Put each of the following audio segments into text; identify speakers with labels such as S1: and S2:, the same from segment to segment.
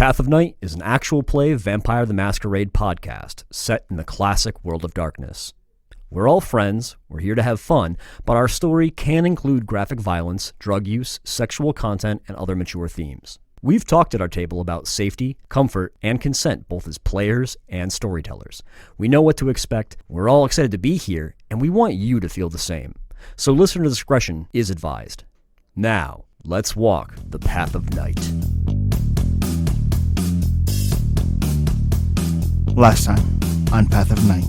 S1: Path of Night is an actual play Vampire the Masquerade podcast set in the classic world of darkness. We're all friends, we're here to have fun, but our story can include graphic violence, drug use, sexual content, and other mature themes. We've talked at our table about safety, comfort, and consent both as players and storytellers. We know what to expect, we're all excited to be here, and we want you to feel the same. So listener discretion is advised. Now, let's walk the Path of Night.
S2: Last time, on Path of Night,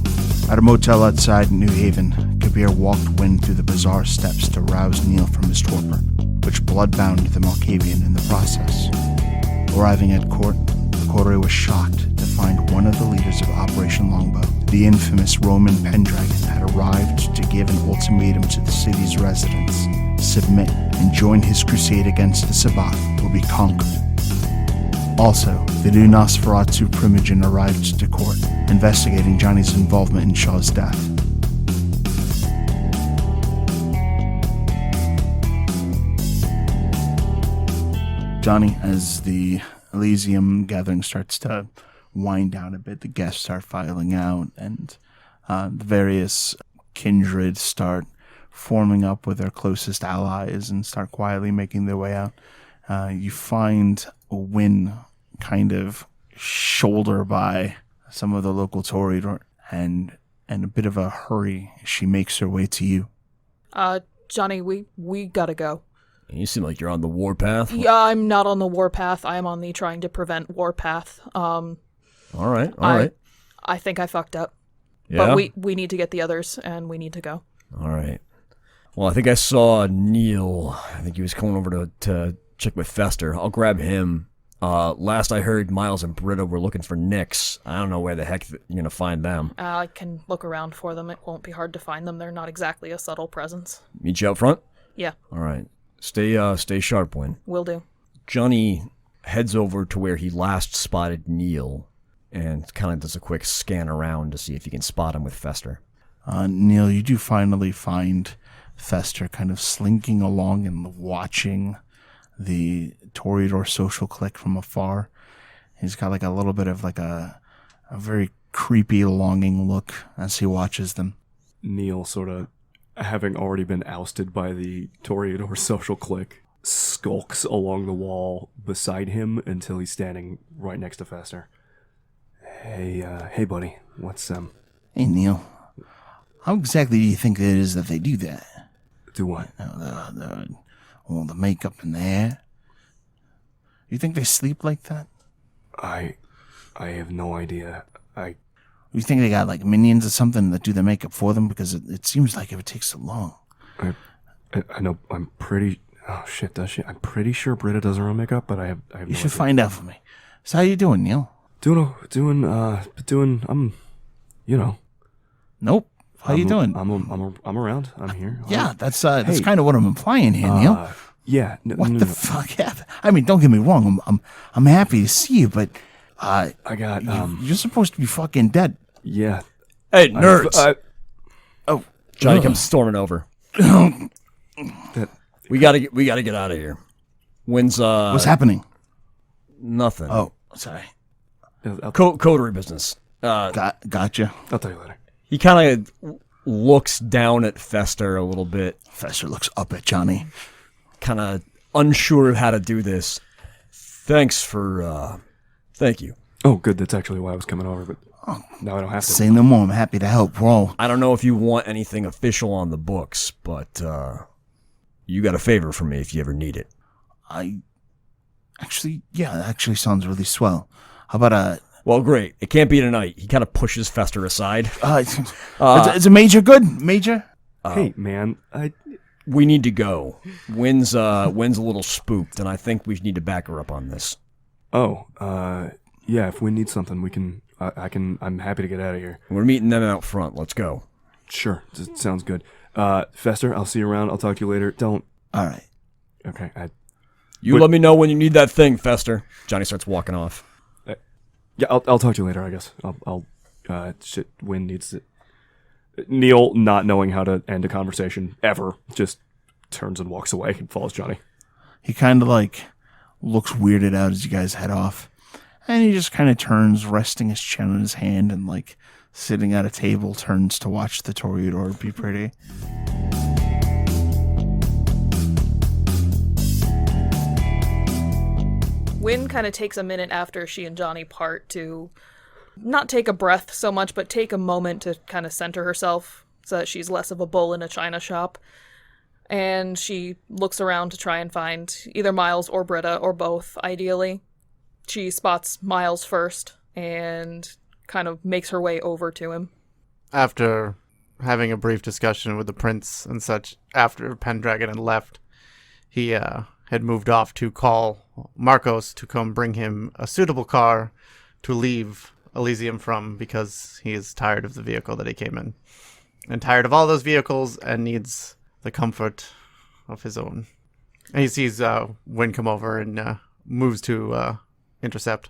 S2: at a motel outside New Haven, Gabbey walked Wynn through the bizarre steps to rouse Neil from his torpor, which bloodbound the Malkavian in the process. Arriving at court, the coterie was shocked to find one of the leaders of Operation Longbow, the infamous Roman Pendragon, had arrived to give an ultimatum to the city's residents: submit and join his crusade against the Sabbath or be conquered. Also, the new Nosferatu Primogen arrived to court, investigating Johnny's involvement in Shaw's death. Johnny, as the Elysium gathering starts to wind down a bit, the guests start filing out, and the various kindred start forming up with their closest allies and start quietly making their way out. You find Wynn kind of shoulder by some of the local Tory and in a bit of a hurry, she makes her way to you.
S3: Johnny, we gotta go.
S1: You seem like you're on the warpath.
S3: Yeah, I'm not on the warpath. I am on the trying to prevent warpath.
S1: All right.
S3: I think I fucked up.
S1: Yeah?
S3: But we need to get the others, and we need to go.
S1: All right. Well, I think I saw Neil. I think he was coming over to check with Fester. I'll grab him. Last I heard, Miles and Britta were looking for Nyx. I don't know where the heck you're going to find them.
S3: I can look around for them. It won't be hard to find them. They're not exactly a subtle presence.
S1: Meet you out front?
S3: Yeah.
S1: All right. Stay sharp, Wynn.
S3: Will do.
S1: Johnny heads over to where he last spotted Neil and kind of does a quick scan around to see if he can spot him with Fester.
S2: Neil, you do finally find Fester kind of slinking along and watching the Toreador social clique from afar. He's got like a little bit of like a very creepy, longing look as he watches them.
S4: Neil, sort of having already been ousted by the Toreador social clique, skulks along the wall beside him until he's standing right next to Fester. Hey, buddy. What's
S2: Hey, Neil. How exactly do you think it is that they do that?
S4: Do what?
S2: All the makeup in the hair. You think they sleep like that?
S4: I have no idea.
S2: You think they got like minions or something that do the makeup for them? Because it seems like it would take so long.
S4: I know. I'm pretty. Oh shit! Does she? I'm pretty sure Britta does her own makeup, but I have. No
S2: you should
S4: idea.
S2: find out for me. So how you doing, Neil?
S4: Doing.
S2: Nope. How you doing?
S4: I'm around. I'm here.
S2: Yeah, that's kind of what I'm implying here, Neil.
S4: Yeah.
S2: What the fuck happened? I mean, don't get me wrong. I'm happy to see you, but
S4: I got
S2: you're supposed to be fucking dead.
S4: Yeah.
S1: Hey, nerds! Johnny
S2: Ugh.
S1: comes storming over. We gotta get out of here. Wynn's
S2: What's happening?
S1: Nothing.
S2: Oh, sorry.
S1: Coterie business.
S2: Gotcha.
S4: I'll tell you later.
S1: He kind of looks down at Fester a little bit.
S2: Fester looks up at Johnny.
S1: Kind of unsure of how to do this. Thank you.
S4: Oh, good. That's actually why I was coming over, but now I don't have to.
S2: Say no more. I'm happy to help, bro.
S1: I don't know if you want anything official on the books, but you got a favor for me if you ever need it.
S2: That actually sounds really swell. How about
S1: Well, great. It can't be tonight. He kind of pushes Fester aside.
S2: is a major good? Major?
S4: Hey, man.
S1: We need to go. Wynn's a little spooked, and I think we need to back her up on this.
S4: Yeah, if we need something, we can, I'm happy to get out of here.
S1: We're meeting them out front. Let's go.
S4: Sure. Sounds good. Fester, I'll see you around. I'll talk to you later. Don't.
S2: All right.
S4: Okay.
S1: Let me know when you need that thing, Fester. Johnny starts walking off.
S4: Yeah, I'll talk to you later, I guess. Wynn needs it. Neil, not knowing how to end a conversation ever, just turns and walks away and follows Johnny.
S2: He kind of like looks weirded out as you guys head off. And he just kind of turns, resting his chin on his hand, and like sitting at a table, turns to watch the Toreador be pretty.
S3: Wynn kind of takes a minute after she and Johnny part to not take a breath so much, but take a moment to kind of center herself so that she's less of a bull in a china shop. And she looks around to try and find either Miles or Britta, or both, ideally. She spots Miles first and kind of makes her way over to him.
S5: After having a brief discussion with the prince and such, after Pendragon had left, he had moved off to call Marcos to come bring him a suitable car to leave Elysium from, because he is tired of the vehicle that he came in. And tired of all those vehicles and needs the comfort of his own. And he sees Wynn come over and moves to intercept.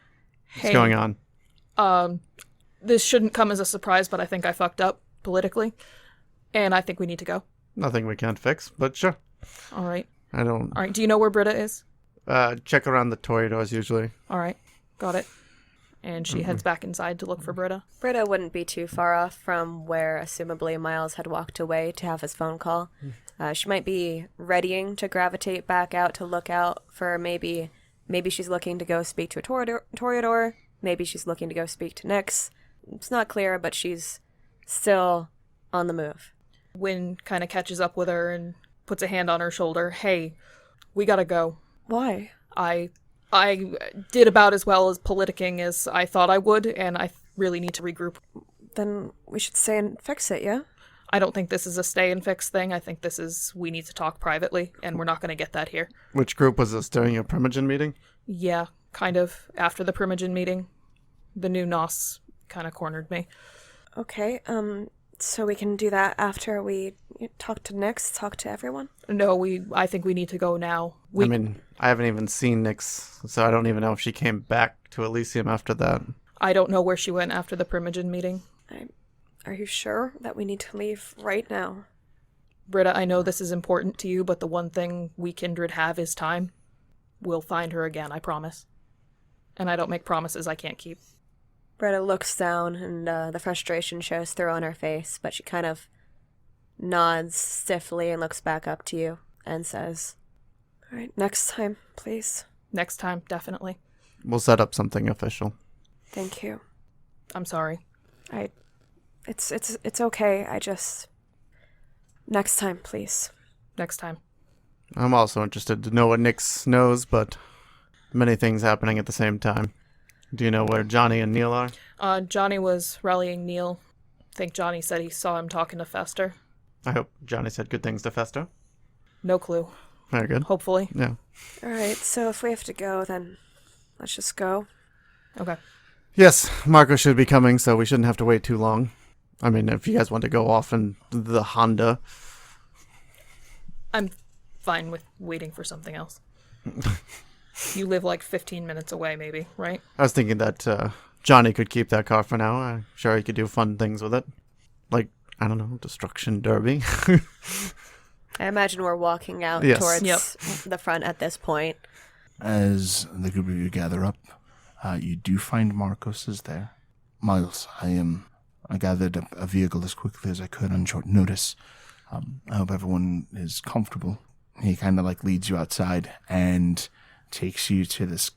S5: What's going on?
S3: This shouldn't come as a surprise, but I think I fucked up politically. And I think we need to go.
S5: Nothing we can't fix, but sure.
S3: All right.
S5: All
S3: right, do you know where Britta is?
S5: Check around the Toreadors usually.
S3: All right, got it. And she heads back inside to look for Britta.
S6: Britta wouldn't be too far off from where, assumably, Miles had walked away to have his phone call. She might be readying to gravitate back out to look out for maybe she's looking to go speak to a Toreador. Maybe she's looking to go speak to Nyx. It's not clear, but she's still on the move.
S3: Wynn kind of catches up with her and puts a hand on her shoulder. Hey, we gotta go.
S6: Why?
S3: I did about as well as politicking as I thought I would, and I really need to regroup.
S6: Then we should stay and fix it, yeah?
S3: I don't think this is a stay and fix thing. I think this is, we need to talk privately, and we're not going to get that here.
S5: Which group was this, during your Primogen meeting?
S3: Yeah, kind of. After the Primogen meeting, the new Nos kind of cornered me.
S6: Okay, so we can do that after we talk to Nyx, talk to everyone?
S3: No, I think we need to go now.
S5: I haven't even seen Nyx, so I don't even know if she came back to Elysium after that.
S3: I don't know where she went after the Primogen meeting.
S6: Are you sure that we need to leave right now?
S3: Britta, I know this is important to you, but the one thing we kindred have is time. We'll find her again, I promise. And I don't make promises I can't keep.
S6: Britta looks down, and the frustration shows through on her face, but she kind of nods stiffly and looks back up to you and says, "All right, next time, please."
S3: Next time, definitely.
S5: We'll set up something official.
S6: Thank you.
S3: I'm sorry.
S6: It's okay. Next time, please.
S3: Next time.
S5: I'm also interested to know what Nyx knows, but many things happening at the same time. Do you know where Johnny and Neil are?
S3: Johnny was rallying Neil. I think Johnny said he saw him talking to Fester.
S5: I hope Johnny said good things to Fester.
S3: No clue.
S5: Very good.
S3: Hopefully.
S5: Yeah.
S6: All right, so if we have to go, then let's just go.
S3: Okay.
S5: Yes, Marco should be coming, so we shouldn't have to wait too long. I mean, if you guys want to go off in the Honda.
S3: I'm fine with waiting for something else. You live like 15 minutes away, maybe, right?
S5: I was thinking that Johnny could keep that car for now. I'm sure he could do fun things with it. Like, I don't know, Destruction Derby.
S6: I imagine we're walking out towards the front at this point.
S2: As the group of you gather up, you do find Marcos is there. Miles, I gathered a vehicle as quickly as I could on short notice. I hope everyone is comfortable. He kind of like leads you outside and takes you to this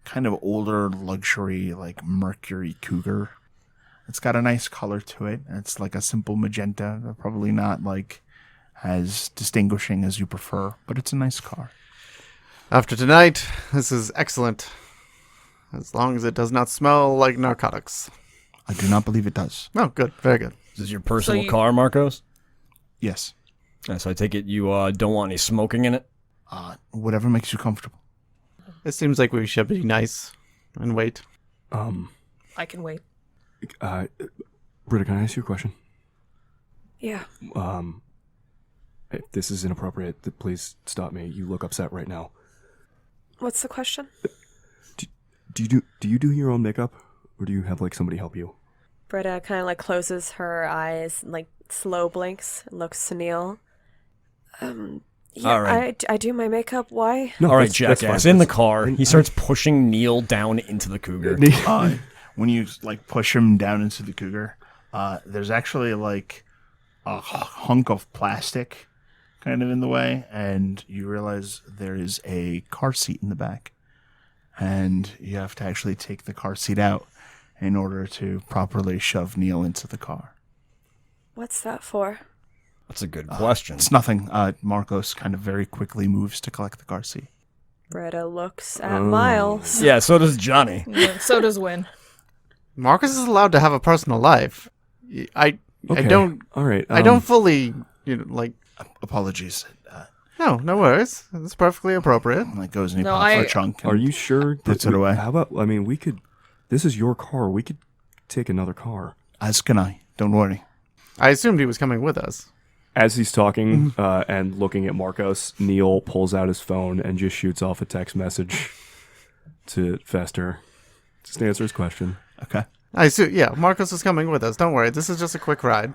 S2: kind of older luxury like Mercury Cougar. It's got a nice color to it. It's like a simple magenta, probably not like as distinguishing as you prefer, but it's a nice car.
S5: After tonight, this is excellent. As long as it does not smell like narcotics.
S2: I do not believe it does.
S5: Oh, good. Very good.
S1: Is this your personal car, Marcos?
S2: Yes.
S1: So I take it you don't want any smoking in it?
S2: Whatever makes you comfortable.
S5: It seems like we should be nice and wait.
S3: I can wait.
S4: Britta, can I ask you a question?
S6: Yeah.
S4: If this is inappropriate, please stop me. You look upset right now.
S6: What's the question?
S4: Do you do your own makeup, or do you have like somebody help you?
S6: Britta kind of like closes her eyes, and, like slow blinks, and looks to Neil. Yeah,
S1: All right.
S6: I do my makeup. Why?
S4: No,
S1: All right,
S4: that's
S1: jackass.
S4: fine.
S1: In the car, he starts pushing Neil down into the cougar.
S2: When you like push him down into the cougar, there's actually like a hunk of plastic kind of in the way, and you realize there is a car seat in the back, and you have to actually take the car seat out in order to properly shove Neil into the car.
S6: What's that for?
S1: That's a good question.
S2: It's nothing. Marcos kind of very quickly moves to collect the car seat.
S6: Britta looks at Miles.
S1: Yeah, so does Johnny.
S3: Yeah, so does Wynn.
S5: Marcus is allowed to have a personal life. I don't.
S4: All right.
S5: I don't fully.
S2: Apologies.
S5: No worries. It's perfectly appropriate.
S2: Like goes in
S3: No,
S2: a chunk.
S4: Are you sure?
S2: Puts it away.
S4: How about? I mean, we could. This is your car. We could take another car.
S2: As can I. Don't worry.
S5: I assumed he was coming with us.
S4: As he's talking and looking at Marcos, Neil pulls out his phone and just shoots off a text message to Fester. Just to answer his question.
S2: Okay.
S5: I assume. Yeah, Marcus is coming with us. Don't worry. This is just a quick ride.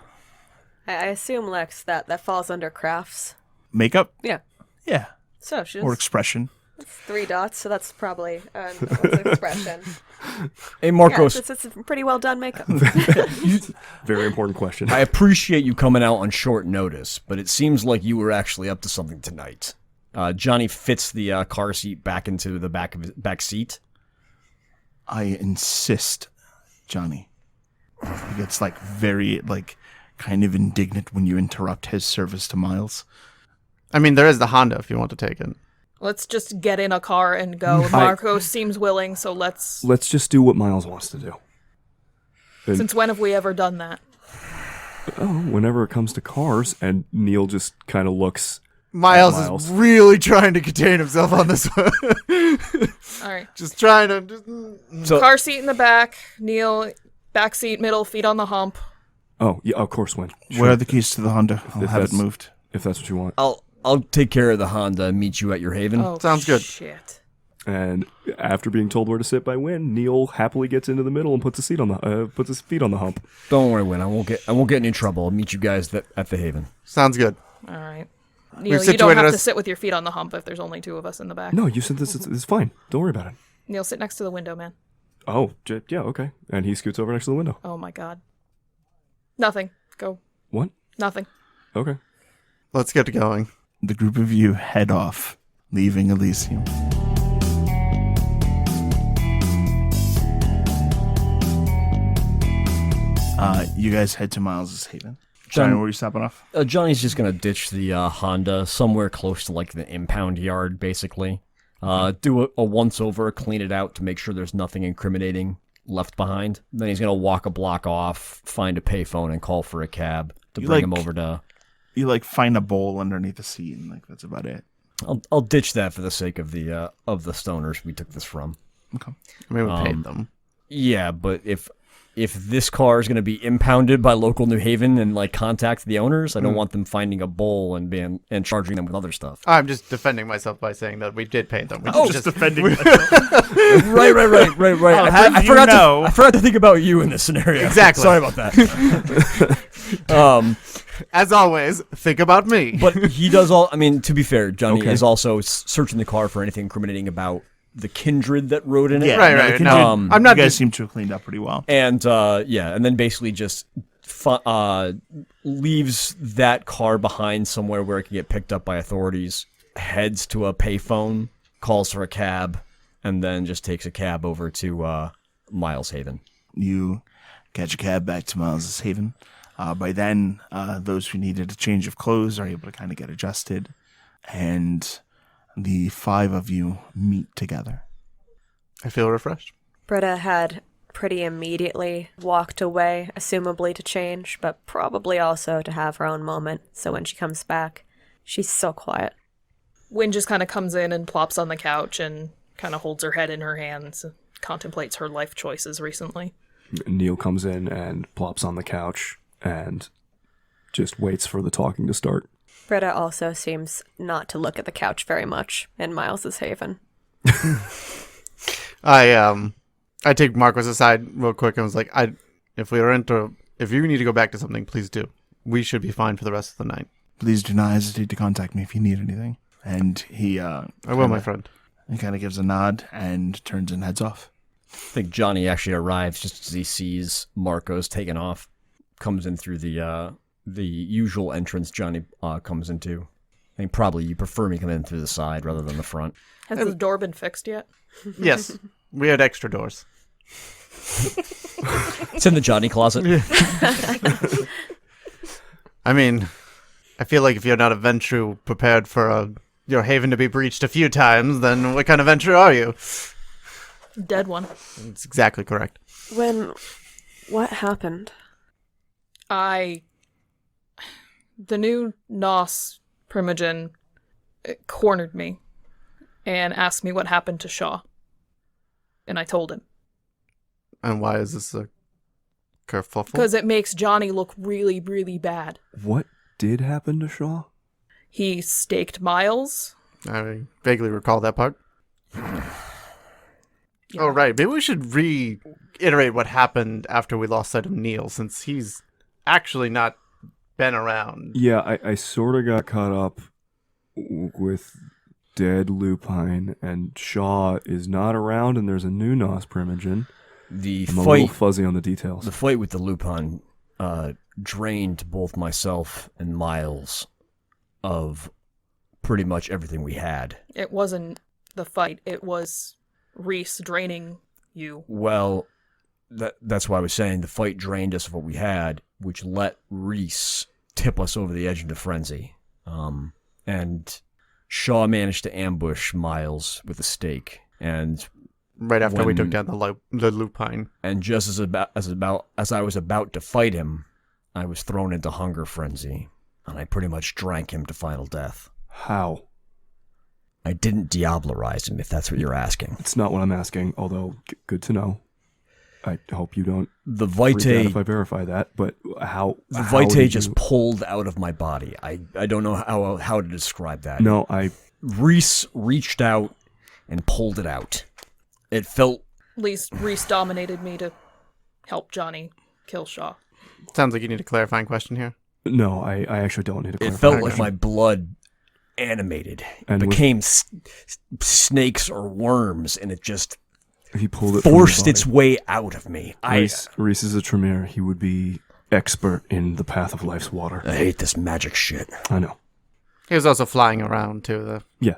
S6: I assume, Lex, that falls under crafts.
S2: Makeup?
S6: Yeah.
S2: Yeah.
S6: So she's
S2: Or expression.
S6: 3 dots, so that's probably what's an expression.
S1: Hey, Marcos,
S6: Yeah, it's pretty well done makeup.
S4: Very important question.
S1: I appreciate you coming out on short notice, but it seems like you were actually up to something tonight. Johnny fits the car seat back into the back seat.
S2: I insist, Johnny. He gets like very kind of indignant when you interrupt his service to Miles.
S5: I mean, there is the Honda if you want to take it.
S3: Let's just get in a car and go. Marcos seems willing, so let's
S4: just do what Miles wants to do.
S3: Since when have we ever done that?
S4: Oh, whenever it comes to cars, and Neil just kind of looks.
S5: Miles
S4: Miles.
S5: is really trying to contain himself on this one.
S3: All right.
S5: Just trying to.
S1: So,
S3: Car seat in the back. Neil, back seat, middle, feet on the hump.
S4: Oh, yeah, of course, Wynn.
S2: Where are the keys to the Honda? I'll
S4: If
S2: have it
S4: that's-
S2: moved.
S4: If that's what you want.
S1: I'll take care of the Honda and meet you at your haven.
S3: Oh,
S5: Sounds good.
S3: Shit.
S4: And after being told where to sit by Wynn, Neil happily gets into the middle and puts his feet on the hump.
S1: Don't worry, Wynn. I won't get in any trouble. I'll meet you guys at the haven.
S5: Sounds good.
S3: All right.
S5: We've
S3: Neil, you don't
S5: situated
S3: have to
S5: us-
S3: sit with your feet on the hump if there's only 2 of us in the back.
S4: No, you said this is fine. Don't worry about it.
S3: Neil, sit next to the window, man.
S4: Oh, yeah, okay. And he scoots over next to the window.
S3: Oh my god. Nothing. Go.
S4: What?
S3: Nothing.
S4: Okay.
S5: Let's get going.
S2: The group of you head off, leaving Elysium. You guys head to Miles's haven. Johnny, where are you stopping off?
S1: Johnny's just gonna ditch the Honda somewhere close to like the impound yard, basically. Do a once over, clean it out to make sure there's nothing incriminating left behind. Then he's gonna walk a block off, find a payphone, and call for a cab to
S2: You
S1: bring him
S2: like-
S1: over to.
S2: You find a bowl underneath the seat, and that's about it.
S1: I'll ditch that for the sake of the stoners we took this from.
S2: Okay.
S5: I mean, we paid them.
S1: Yeah, but if this car is going to be impounded by local New Haven and contact the owners, I don't want them finding a bowl and charging them with other stuff.
S5: I'm just defending myself by saying that we did pay them. We
S2: Just defending.
S1: Right. I forgot to think about you in this scenario.
S5: Exactly.
S1: Sorry about that.
S5: As always, think about me.
S1: But he does all. I mean, to be fair, Johnny
S4: Okay.
S1: is also searching the car for anything incriminating about the kindred that rode in it.
S2: Yeah,
S5: Right. No, I'm
S2: You
S5: not.
S2: guys seem to have cleaned up pretty well.
S1: And and then basically just leaves that car behind somewhere where it can get picked up by authorities, heads to a payphone, calls for a cab, and then just takes a cab over to Miles Haven.
S2: You catch a cab back to Miles's haven. By then, those who needed a change of clothes are able to kind of get adjusted, and the 5 of you meet together.
S5: I feel refreshed.
S6: Britta had pretty immediately walked away, assumably to change, but probably also to have her own moment. So when she comes back, she's so quiet.
S3: Wynn just kind of comes in and plops on the couch and kind of holds her head in her hands, contemplates her life choices recently.
S4: Neil comes in and plops on the couch and just waits for the talking to start.
S6: Britta also seems not to look at the couch very much in Miles's haven.
S5: I take Marcos aside real quick and was like, if you need to go back to something, please do. We should be fine for the rest of the night.
S2: Please do not hesitate to contact me if you need anything. And he,
S5: I will, my friend.
S2: He kind of gives a nod and turns and heads off.
S1: I think Johnny actually arrives just as he sees Marcos taking off. Comes in through the usual entrance Johnny comes into. I think probably you prefer me coming in through the side rather than the front.
S3: Has the door been fixed yet?
S5: Yes, we had extra doors.
S1: It's in the Johnny closet.
S5: I mean, I feel like if you're not a Ventru prepared for your haven to be breached a few times, then what kind of Ventru are you?
S3: Dead one.
S5: That's exactly correct.
S6: What happened?
S3: The new Nos Primogen cornered me and asked me what happened to Shaw. And I told him.
S5: And why is this a kerfuffle?
S3: Because it makes Johnny look really, really bad.
S4: What did happen to Shaw?
S3: He staked Miles.
S5: I vaguely recall that part. Oh, right. Maybe we should reiterate what happened after we lost sight of Neil, since he's actually not been around.
S4: Yeah, I sort of got caught up with dead Lupine, and Shaw is not around, and there's a new Nos Primogen. I'm a little fuzzy on the details.
S1: The fight with the Lupine drained both myself and Miles of pretty much everything we had.
S3: It wasn't the fight. It was Reese draining you.
S1: Well, that's why I was saying the fight drained us of what we had, which let Reese tip us over the edge into frenzy. And Shaw managed to ambush Miles with a stake, and
S5: right after we took down the Lupine.
S1: And just as I was about to fight him, I was thrown into hunger frenzy, and I pretty much drank him to final death.
S4: How?
S1: I didn't diablerize him, if that's what you're asking.
S4: It's not what I'm asking, although good to know. I hope you don't
S1: the
S4: freak out
S1: Vitae
S4: if I verify that, but how...
S1: The
S4: how
S1: Vitae
S4: did
S1: just
S4: you...
S1: pulled out of my body. I don't know how to describe that.
S4: No,
S1: Reese reached out and pulled it out. It felt...
S3: At least Reese dominated me to help Johnny kill Shaw.
S5: Sounds like you need a clarifying question here.
S4: No, I actually don't need a clarifying
S1: It felt
S4: question.
S1: like my blood animated.
S4: And
S1: it became snakes or worms, and it just
S4: he pulled it
S1: forced its way out of me.
S4: Reese is a Tremere. He would be expert in the path of life's water.
S1: I hate this magic shit.
S4: I know.
S5: He was also flying around, too.
S4: Yeah.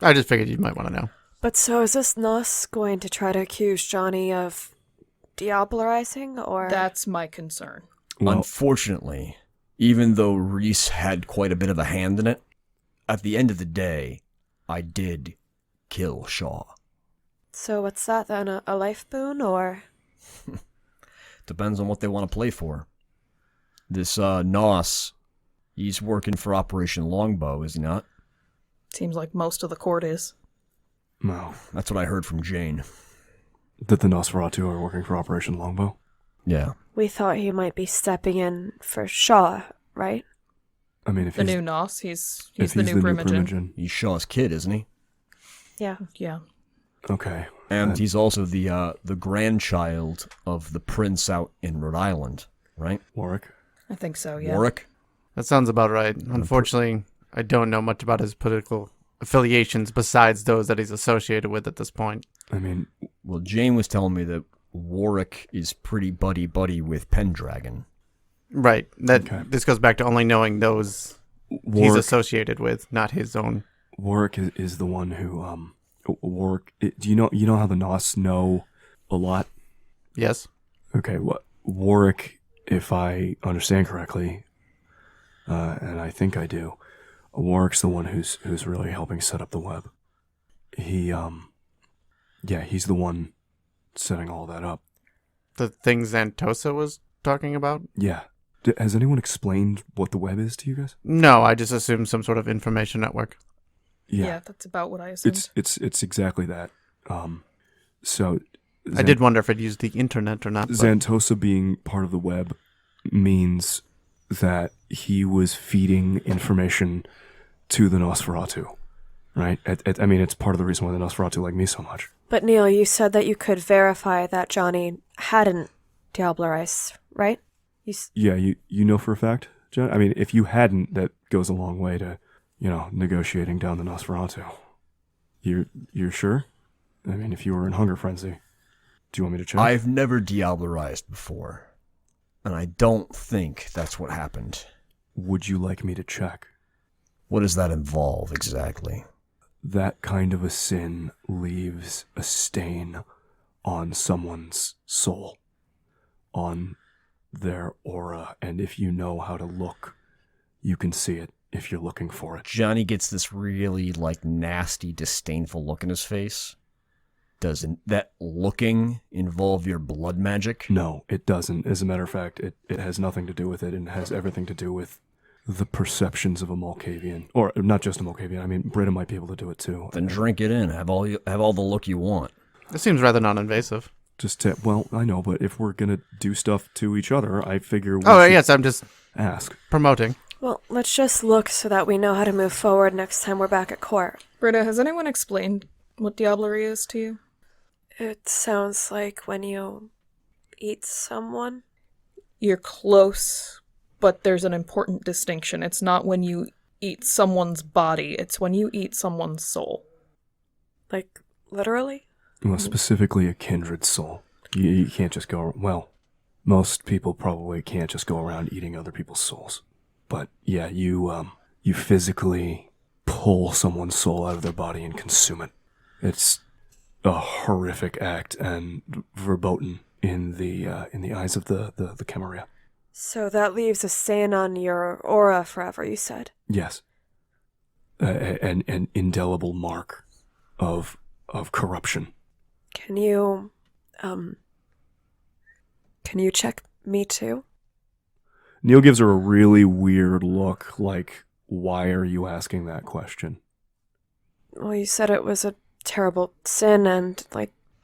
S5: I just figured you might want to know.
S6: But so is this Nos going to try to accuse Johnny of diablerizing, or...?
S3: That's my concern.
S4: Well,
S1: unfortunately, even though Reese had quite a bit of a hand in it, at the end of the day, I did kill Shaw.
S6: So what's that then, a life boon, or...?
S1: Depends on what they want to play for. This Nos, he's working for Operation Longbow, is he not?
S3: Seems like most of the court is.
S4: No.
S1: That's what I heard from Jane.
S4: That the Nosferatu are working for Operation Longbow?
S1: Yeah.
S6: We thought he might be stepping in for Shaw, right?
S4: I mean, if
S3: the
S4: he's...
S3: new Nos, he's the new Primogen.
S1: He's Shaw's kid, isn't he?
S6: Yeah.
S3: Yeah.
S4: Okay.
S1: And he's also the grandchild of the prince out in Rhode Island, right?
S4: Warwick?
S3: I think so, yeah.
S1: Warwick?
S5: That sounds about right. Unfortunately, I don't know much about his political affiliations besides those that he's associated with at this point.
S4: I mean...
S1: Well, Jane was telling me that Warwick is pretty buddy-buddy with Pendragon.
S5: Right. This goes back to only knowing those he's associated with, not his own.
S4: Warwick is the one who... Warwick... Do you know how the Nos know a lot?
S5: Yes.
S4: Okay, Warwick, if I understand correctly, and I think I do, Warwick's the one who's really helping set up the web. He's the one setting all that up.
S5: The thing Xantosa was talking about?
S4: Yeah. Has anyone explained what the web is to you guys?
S5: No, I just assumed some sort of information network.
S3: Yeah, that's about what I assumed.
S4: It's exactly that. So
S5: I did wonder if it used the internet or not.
S4: Xantosa being part of the web means that he was feeding information to the Nosferatu, right? I mean, it's part of the reason why the Nosferatu like me so much.
S6: But Neil, you said that you could verify that Johnny hadn't diablerized, right?
S4: Yeah, you know for a fact? I mean, if you hadn't, that goes a long way to, negotiating down the Nosferatu. You're sure? I mean, if you were in hunger frenzy, do you want me to check?
S1: I've never diablerized before, and I don't think that's what happened.
S4: Would you like me to check?
S1: What does that involve exactly?
S4: That kind of a sin leaves a stain on someone's soul, on their aura, and if you know how to look, you can see it if you're looking for it.
S1: Johnny gets this really, nasty, disdainful look in his face. Doesn't that looking involve your blood magic?
S4: No, it doesn't. As a matter of fact, it has nothing to do with it, and has everything to do with the perceptions of a Malkavian. Or not just a Malkavian, I mean, Britta might be able to do it too.
S1: Then drink it in. Have all the look you want.
S5: It seems rather non-invasive.
S4: Well, I know, but if we're going to do stuff to each other, I figure we
S5: Oh,
S4: should
S5: yes, I'm just
S4: ask.
S5: promoting.
S6: Well, let's just look so that we know how to move forward next time we're back at court.
S3: Britta, has anyone explained what diablerie is to you?
S6: It sounds like when you eat someone.
S3: You're close, but there's an important distinction. It's not when you eat someone's body, it's when you eat someone's soul.
S6: Like, literally?
S4: Well, specifically a kindred soul. You can't just go... Well, most people probably can't just go around eating other people's souls. But yeah, you physically pull someone's soul out of their body and consume it. It's a horrific act and verboten in the eyes of the Camarilla.
S6: So that leaves a stain on your aura forever, you said?
S4: Yes. An indelible mark of corruption.
S6: Can you check me too?
S4: Neil gives her a really weird look, like, why are you asking that question?
S6: Well, you said it was a terrible sin, and,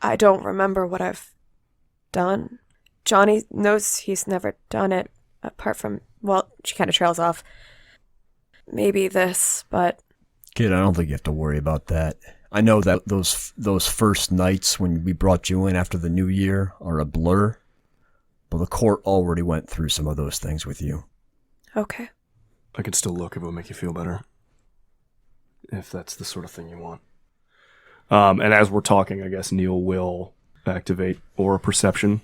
S6: I don't remember what I've done. Johnny knows he's never done it, apart from, well, she kind of trails off. Maybe this, but...
S1: Kid, I don't think you have to worry about that. I know that those first nights when we brought you in after the new year are a blur, but the court already went through some of those things with you.
S6: Okay.
S4: I can still look if it will make you feel better. If that's the sort of thing you want. And as we're talking, I guess Neil will activate aura perception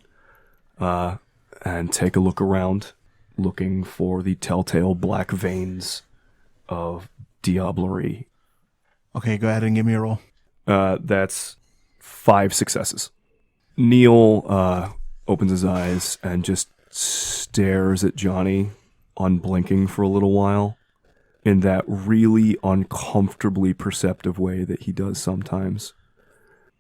S4: and take a look around, looking for the telltale black veins of diablerie.
S2: Okay, go ahead and give me a roll.
S4: That's 5 successes. Neil opens his eyes and just stares at Johnny, unblinking for a little while, in that really uncomfortably perceptive way that he does sometimes.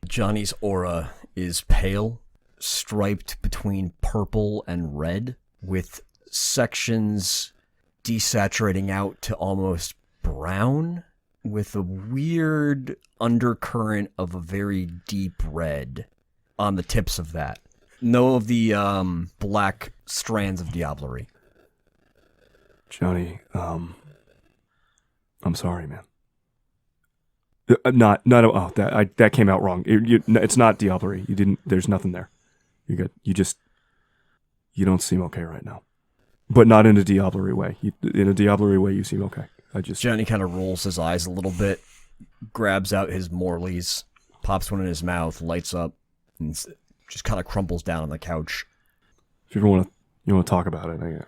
S1: Johnny's aura is pale, striped between purple and red, with sections desaturating out to almost brown, with a weird undercurrent of a very deep red on the tips of that. No of the black strands of diablerie.
S4: Johnny, I'm sorry, man. That came out wrong. It's not diablerie. You didn't. There's nothing there. You're good. You don't seem okay right now, but not in a diablerie way. In a diablerie way, you seem okay.
S1: Johnny kind of rolls his eyes a little bit, grabs out his Morleys, pops one in his mouth, lights up, and just kind of crumples down on the couch.
S4: If you want to talk about it,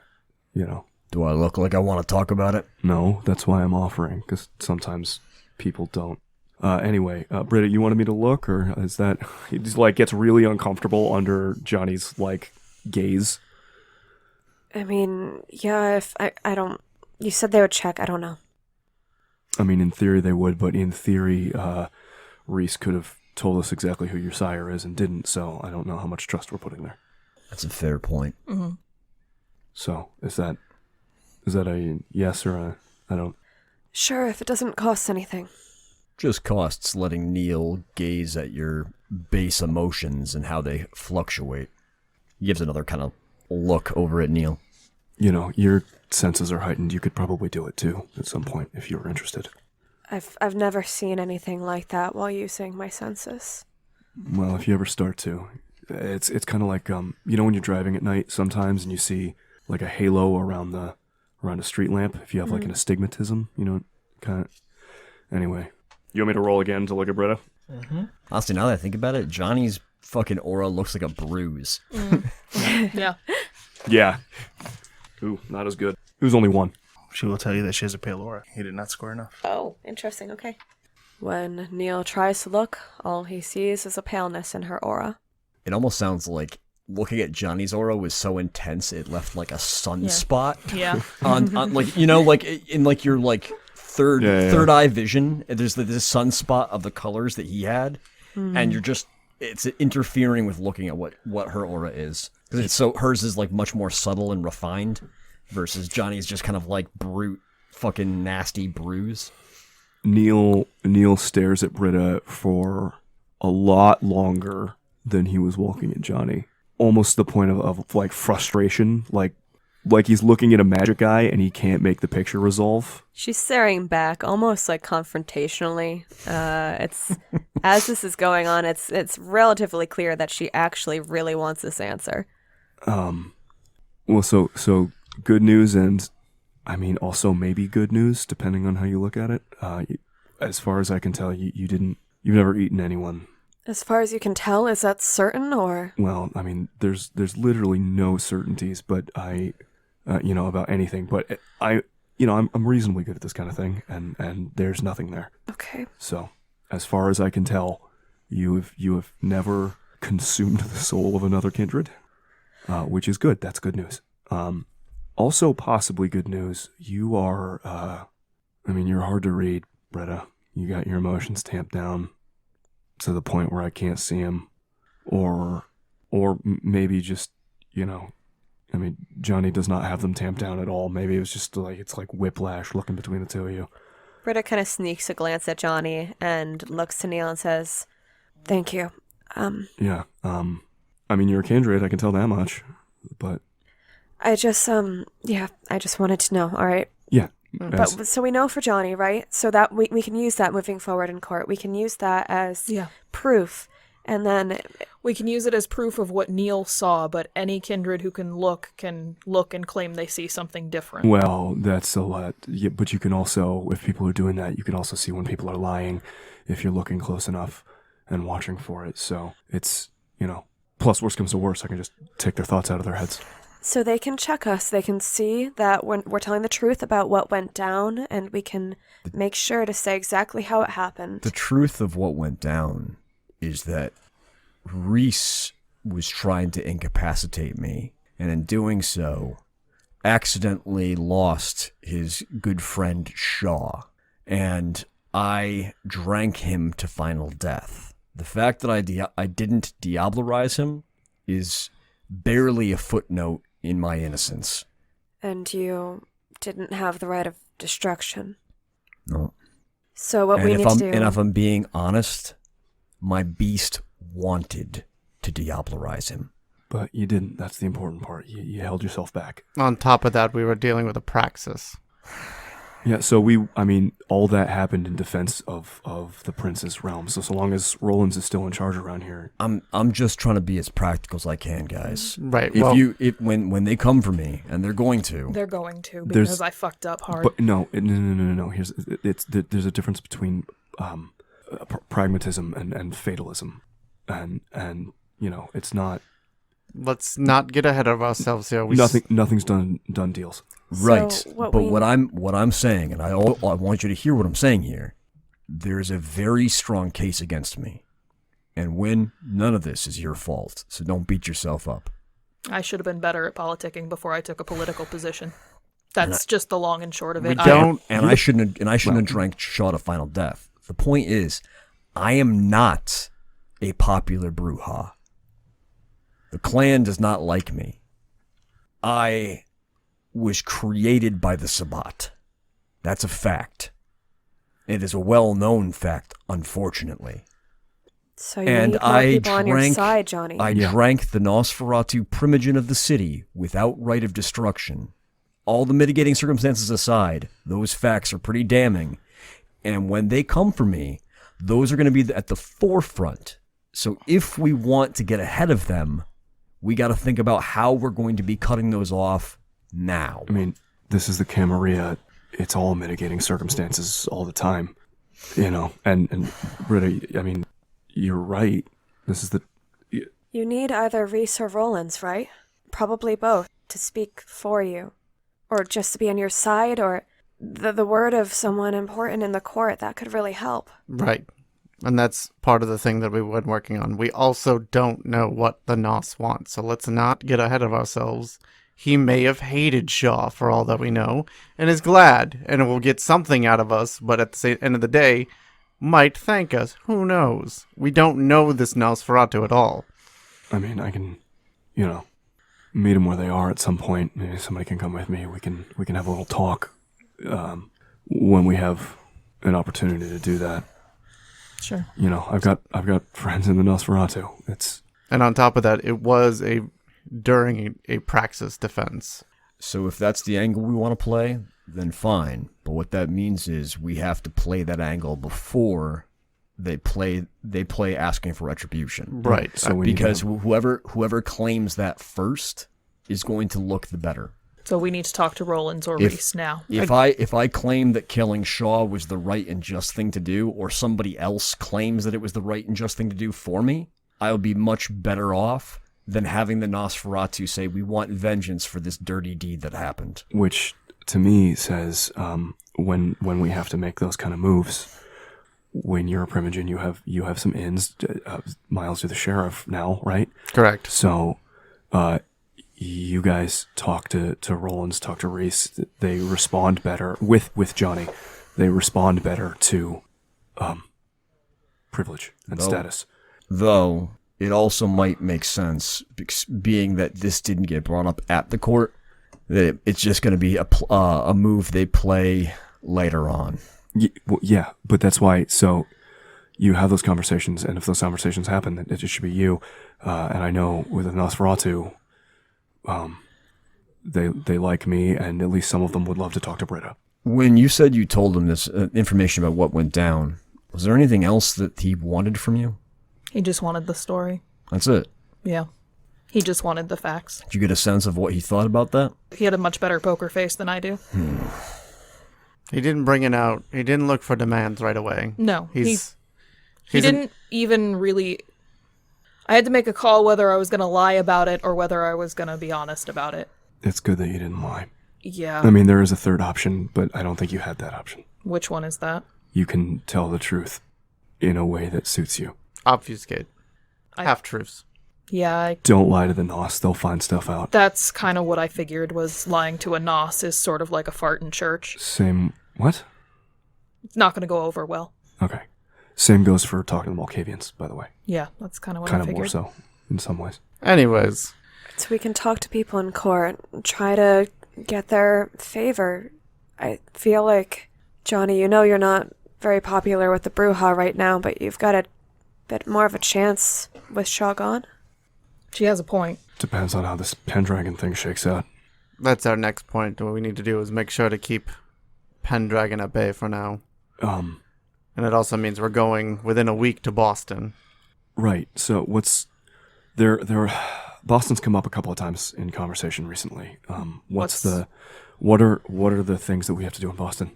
S1: Do I look like I want to talk about it?
S4: No, that's why I'm offering, because sometimes people don't. Anyway, Britta, you wanted me to look, or is that... He just, gets really uncomfortable under Johnny's, gaze.
S6: I mean, yeah, if I don't... You said they would check, I don't know.
S4: I mean, in theory they would, but in theory, Reese could have told us exactly who your sire is and didn't, so I don't know how much trust we're putting there.
S1: That's a fair point.
S3: Mm-hmm.
S4: So, is that a yes or a... I don't...
S6: Sure, if it doesn't cost anything.
S1: Just costs letting Neil gaze at your base emotions and how they fluctuate. He gives another kind of look over at Neil.
S4: Your senses are heightened. You could probably do it too at some point if you were interested.
S6: I've never seen anything like that while using my senses.
S4: Well, if you ever start to, it's kind of like when you're driving at night sometimes and you see a halo around the around a street lamp if you have like an astigmatism, kind of. Anyway, you want me to roll again to look at Britta?
S1: Honestly, now that I think about it, Johnny's fucking aura looks like a bruise.
S3: Yeah.
S4: Yeah. Ooh, not as good. It was only one.
S2: She will tell you that she has a pale aura. He did not score enough.
S6: Oh, interesting. Okay. When Neil tries to look, all he sees is a paleness in her aura.
S1: It almost sounds like looking at Johnny's aura was so intense it left like a sunspot
S3: Yeah.
S1: on like like in like your like third eye vision. There's this sunspot of the colors that he had, and it's interfering with looking at what her aura is, because hers is like much more subtle and refined, versus Johnny's just kind of like brute, fucking nasty bruise.
S4: Neil stares at Britta for a lot longer than he was looking at Johnny. Almost to the point of like frustration, like he's looking at a magic eye and he can't make the picture resolve.
S6: She's staring back, almost like confrontationally. It's as this is going on, it's relatively clear that she actually really wants this answer.
S4: Well, so good news, and I mean also maybe good news depending on how you look at it. As far as I can tell, you've never eaten anyone.
S6: As far as you can tell, is that certain, or?
S4: Well, I mean, there's literally no certainties, but about anything. But I'm reasonably good at this kind of thing, and there's nothing there.
S6: Okay.
S4: So, as far as I can tell, you have never consumed the soul of another kindred, which is good. That's good news. Also, possibly good news. You are, you're hard to read, Britta. You got your emotions tamped down to the point where I can't see him, or maybe just, Johnny does not have them tamped down at all. Maybe it was just like, it's like whiplash looking between the two of you.
S6: Britta kind of sneaks a glance at Johnny and looks to Neil and says, "Thank you."
S4: Yeah. You're a kindred, I can tell that much, but
S6: I just wanted to know, all right?
S4: yeah.
S6: But so we know for Johnny, right? So that we can use that moving forward in court. We can use that as proof. And then
S3: we can use it as proof of what Neil saw, but any kindred who can look and claim they see something different.
S4: Well, that's a lot. Yeah, but you can also, if people are doing that, you can also see when people are lying if you're looking close enough and watching for it. So it's, plus worst comes to worst, I can just take their thoughts out of their heads.
S6: So they can check us. They can see that we're telling the truth about what went down, and we can make sure to say exactly how it happened.
S1: The truth of what went down is that Reese was trying to incapacitate me, and in doing so, accidentally lost his good friend Shaw, and I drank him to final death. The fact that I didn't diablerize him is barely a footnote in my innocence.
S6: And you didn't have the right of destruction.
S1: No.
S6: So what we need to do...
S1: And if I'm being honest, my beast wanted to diablerize him.
S4: But you didn't. That's the important part. You held yourself back.
S5: On top of that, we were dealing with a praxis.
S4: Yeah, so all that happened in defense of the prince's realm. So long as Rollins is still in charge around here.
S1: I'm just trying to be as practical as I can, guys.
S5: Right.
S1: When they come for me, and they're going to
S3: because I fucked up hard.
S4: But no. There's a difference between pragmatism and fatalism, and it's not.
S5: Let's not get ahead of ourselves here.
S4: Nothing's done deals.
S1: Right,
S6: So
S1: what I'm saying, and I want you to hear what I'm saying here. There's a very strong case against me, and Wynn, none of this is your fault. So don't beat yourself up.
S3: I should have been better at politicking before I took a political position. That's just the long and short of it.
S1: I shouldn't have drank Shaw to final death. The point is, I am not a popular Bruja. The clan does not like me. I was created by the Sabbat. That's a fact. It is a well-known fact, unfortunately.
S6: So you need more people on your side, Johnny.
S1: I drank the Nosferatu primogen of the city without right of destruction. All the mitigating circumstances aside, those facts are pretty damning. And when they come for me, those are going to be at the forefront. So if we want to get ahead of them, we got to think about how we're going to be cutting those off now.
S4: this is the Camarilla. It's all mitigating circumstances all the time, you know. And Britta, I mean, you're right. This is the.
S6: You need either Reese or Rollins, right? Probably both, to speak for you. Or just to be on your side, or the word of someone important in the court, that could really help.
S5: Right. And that's part of the thing that we've been working on. We also don't know what the Nos wants, so let's not get ahead of ourselves. He may have hated Shaw for all that we know, and is glad, and will get something out of us, but at the end of the day, might thank us. Who knows? We don't know this Nosferatu at all.
S4: I mean, I can, you know, meet them where they are at some point. Maybe somebody can come with me. We can have a little talk when we have an opportunity to do that.
S3: Sure.
S4: You know, I've got friends in the Nosferatu.
S5: And on top of that, it was during a praxis defense.
S1: So if that's the angle we want to play, then fine. But what that means is we have to play that angle before they play asking for retribution.
S5: Right.
S4: So
S1: because whoever claims that first is going to look the better.
S3: So we need to talk to Rollins or Reese now.
S1: If I claim that killing Shaw was the right and just thing to do, or somebody else claims that it was the right and just thing to do for me, I would be much better off than having the Nosferatu say we want vengeance for this dirty deed that happened.
S4: Which to me says when we have to make those kind of moves. When you're a Primogen, you have some ins. Miles, you're the sheriff now, right?
S5: Correct.
S4: So, you guys talk to Rollins, talk to Reese. They respond better with Johnny. They respond better to privilege and status.
S1: Though it also might make sense, being that this didn't get brought up at the court, that it's just going to be a move they play later on.
S4: Yeah, but that's why. So you have those conversations, and if those conversations happen, it should be you. And I know with the Nosferatu, they like me, and at least some of them would love to talk to Britta.
S1: When you said you told them this information about what went down, was there anything else that he wanted from you?
S3: He just wanted the story.
S1: That's it.
S3: Yeah. He just wanted the facts.
S1: Did you get a sense of what he thought about that?
S3: He had a much better poker face than I do.
S5: He didn't bring it out. He didn't look for demands right away.
S3: No. He
S5: He
S3: didn't even really... I had to make a call whether I was going to lie about it or whether I was going to be honest about it.
S4: It's good that you didn't lie.
S3: Yeah.
S4: I mean, there is a third option, but I don't think you had that option.
S3: Which one is that?
S4: You can tell the truth in a way that suits you.
S5: Obfuscate. Half-truths.
S3: Yeah.
S4: Don't lie to the Nos. They'll find stuff out.
S3: That's kind of what I figured was lying to a Nos is sort of like a fart in church.
S4: Same... What?
S3: It's not going to go over well.
S4: Okay. Same goes for talking to the Malkavians, by the way.
S3: Yeah, that's kind of what I
S4: Kind of
S3: figured.
S4: more so, in some ways.
S5: Anyways.
S6: So we can talk to people in court, try to get their favor. I feel like, Johnny, you know you're not very popular with the Bruja right now, but you've got a bit more of a chance with Shaw gone.
S3: She has a point.
S4: Depends on how this Pendragon thing shakes out.
S5: That's our next point. What we need to do is make sure to keep Pendragon at bay for now. And it also means we're going within a week to Boston.
S4: Right. So what's... There Boston's come up a couple of times in conversation recently. What are the things that we have to do in Boston?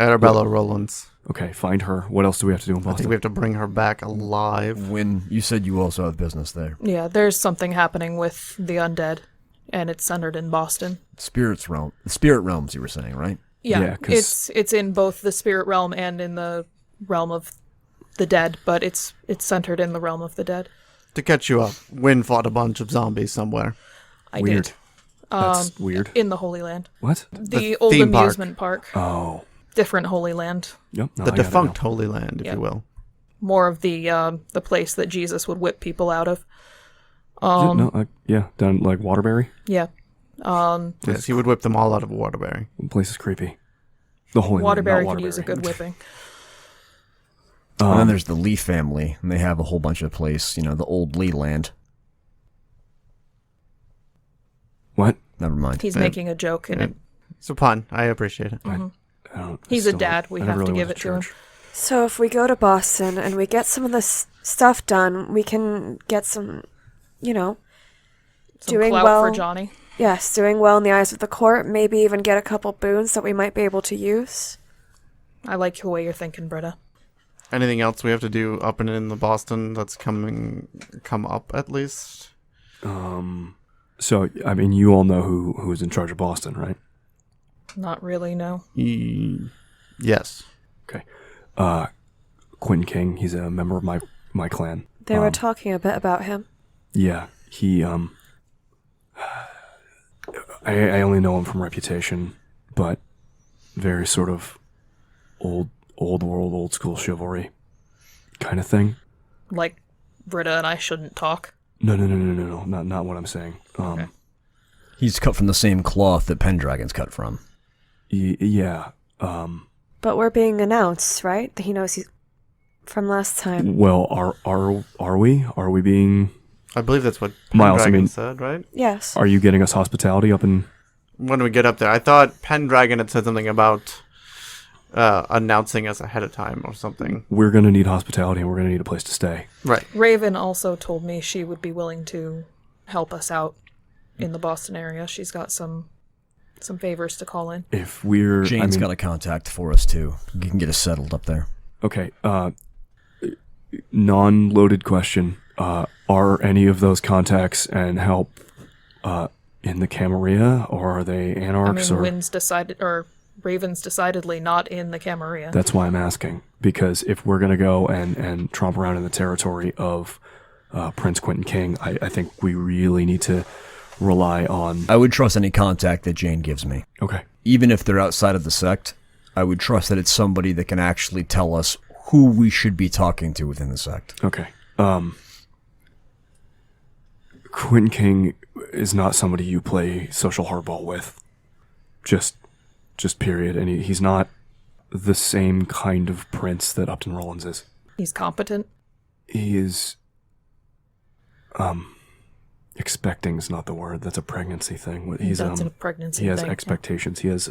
S5: Arabella Rollins.
S4: Okay, find her. What else do we have to do in
S5: I
S4: Boston?
S5: think we have to bring her back alive.
S1: When you said you also have business there.
S3: Yeah, there's something happening with the undead, and it's centered in Boston.
S1: The spirit realms, you were saying, right?
S3: Yeah,
S4: 'cause-
S3: it's in both the spirit realm and in the realm of the dead, but it's centered in the realm of the dead.
S5: To catch you up, Wynn fought a bunch of zombies somewhere.
S3: I
S4: Weird.
S3: did.
S4: That's weird.
S3: In the Holy Land.
S4: What?
S3: The old
S5: theme park.
S3: amusement park.
S4: Oh.
S3: Different Holy Land.
S4: Yep. No,
S5: The
S4: I got it
S5: defunct
S4: now.
S5: Holy Land, if
S3: Yep.
S5: you will.
S3: More of the place that Jesus would whip people out of.
S4: Down like Waterbury.
S3: Yeah.
S5: Yes, he would whip them all out of Waterbury.
S4: The place is creepy. The Holy
S3: Waterbury
S4: Land,
S3: could
S4: not
S3: use a good
S4: Waterbury.
S3: whipping.
S1: And then there's the Lee family, and they have a whole bunch of place, the old Lee land.
S4: What?
S1: Never mind.
S3: He's making a joke, and
S5: It's a pun. I appreciate it.
S4: I don't,
S3: He's a dad. We
S4: I never
S3: have to
S4: really
S3: give
S4: went
S3: it to him.
S4: church.
S6: So if we go to Boston and we get some of this stuff done, we can get some,
S3: Some
S6: doing
S3: clout
S6: well.
S3: for Johnny.
S7: Yes, doing well in the eyes of the court, maybe even get a couple boons that we might be able to use.
S3: I like the way you're thinking, Britta.
S5: Anything else we have to do up and in the Boston that's come up at least?
S4: So, I mean, you all know who is in charge of Boston, right?
S3: Not really, no.
S5: Yes.
S4: Okay. Quentin King, he's a member of my clan.
S7: They were talking a bit about him.
S4: Yeah, he, I only know him from reputation, but very sort of old world, old school chivalry kind of thing.
S3: Like Britta and I shouldn't talk.
S4: No, not what I'm saying.
S3: Okay.
S1: He's cut from the same cloth that Pendragon's cut from.
S4: Yeah.
S7: But we're being announced, right? He knows he's from last time.
S4: Well, are we? Are we being...
S5: I believe that's what
S4: Miles,
S5: Pendragon said, right?
S7: Yes.
S4: Are you getting us hospitality up in...
S5: When we get up there, I thought Pendragon had said something about announcing us ahead of time or something.
S4: We're going to need hospitality and we're going to need a place to stay.
S5: Right.
S3: Raven also told me she would be willing to help us out in the Boston area. She's got some favors to call in.
S4: If we're...
S1: Jane's got a contact for us, too. You can get us settled up there.
S4: Okay. Non-loaded question. Are any of those contacts and help in the Camarilla, or are they anarchs?
S3: I mean,
S4: or
S3: Wynn's decided, or Raven's decidedly not in the Camarilla.
S4: That's why I'm asking. Because if we're going to go and tromp around in the territory of Prince Quentin King, I think we really need to rely on...
S1: I would trust any contact that Jane gives me.
S4: Okay.
S1: Even if they're outside of the sect, I would trust that it's somebody that can actually tell us who we should be talking to within the sect.
S4: Okay. Quentin King is not somebody you play social hardball with. Just period. And he's not the same kind of prince that Upton Rollins is.
S3: He's competent.
S4: He is... expecting is not the word. That's a pregnancy thing. He's
S3: That's a pregnancy
S4: He has
S3: thing.
S4: expectations. He has...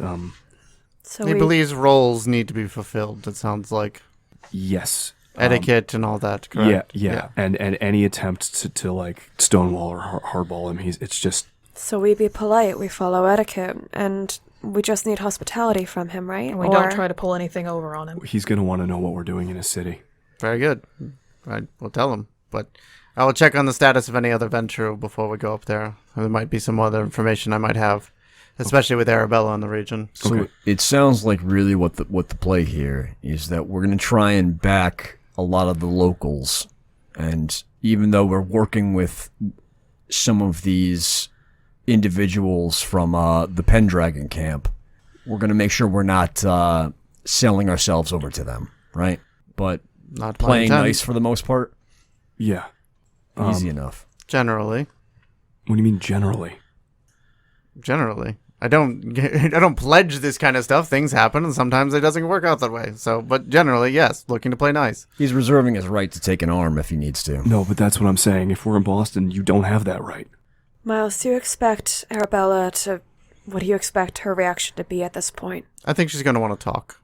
S7: So
S5: He believes roles need to be fulfilled, it sounds like.
S4: Yes.
S5: Etiquette and all that, correct?
S4: Yeah. And any attempt to like stonewall or hardball him, it's just...
S7: So we be polite, we follow etiquette, and we just need hospitality from him, right?
S3: And we don't try to pull anything over on him.
S4: He's going to want to know what we're doing in his city.
S5: Very good. We'll tell him. But I will check on the status of any other venture before we go up there. There might be some other information I might have, especially with Arabella in the region.
S1: So
S4: Okay.
S1: it sounds like really what the play here is that we're going to try and back a lot of the locals. And even though we're working with some of these individuals from the Pendragon camp, we're going to make sure we're not selling ourselves over to them, right? But
S5: Not my
S1: playing
S5: intent.
S1: nice for the most part,
S4: Yeah.
S1: easy enough.
S5: Generally.
S4: What do you mean generally?
S5: I don't pledge this kind of stuff. Things happen, and sometimes it doesn't work out that way. So, but generally, yes, looking to play nice.
S1: He's reserving his right to take an arm if he needs to.
S4: No, but that's what I'm saying. If we're in Boston, you don't have that right.
S7: Miles, do you expect Arabella to... What do you expect her reaction to be at this point?
S5: I think she's going to want to talk.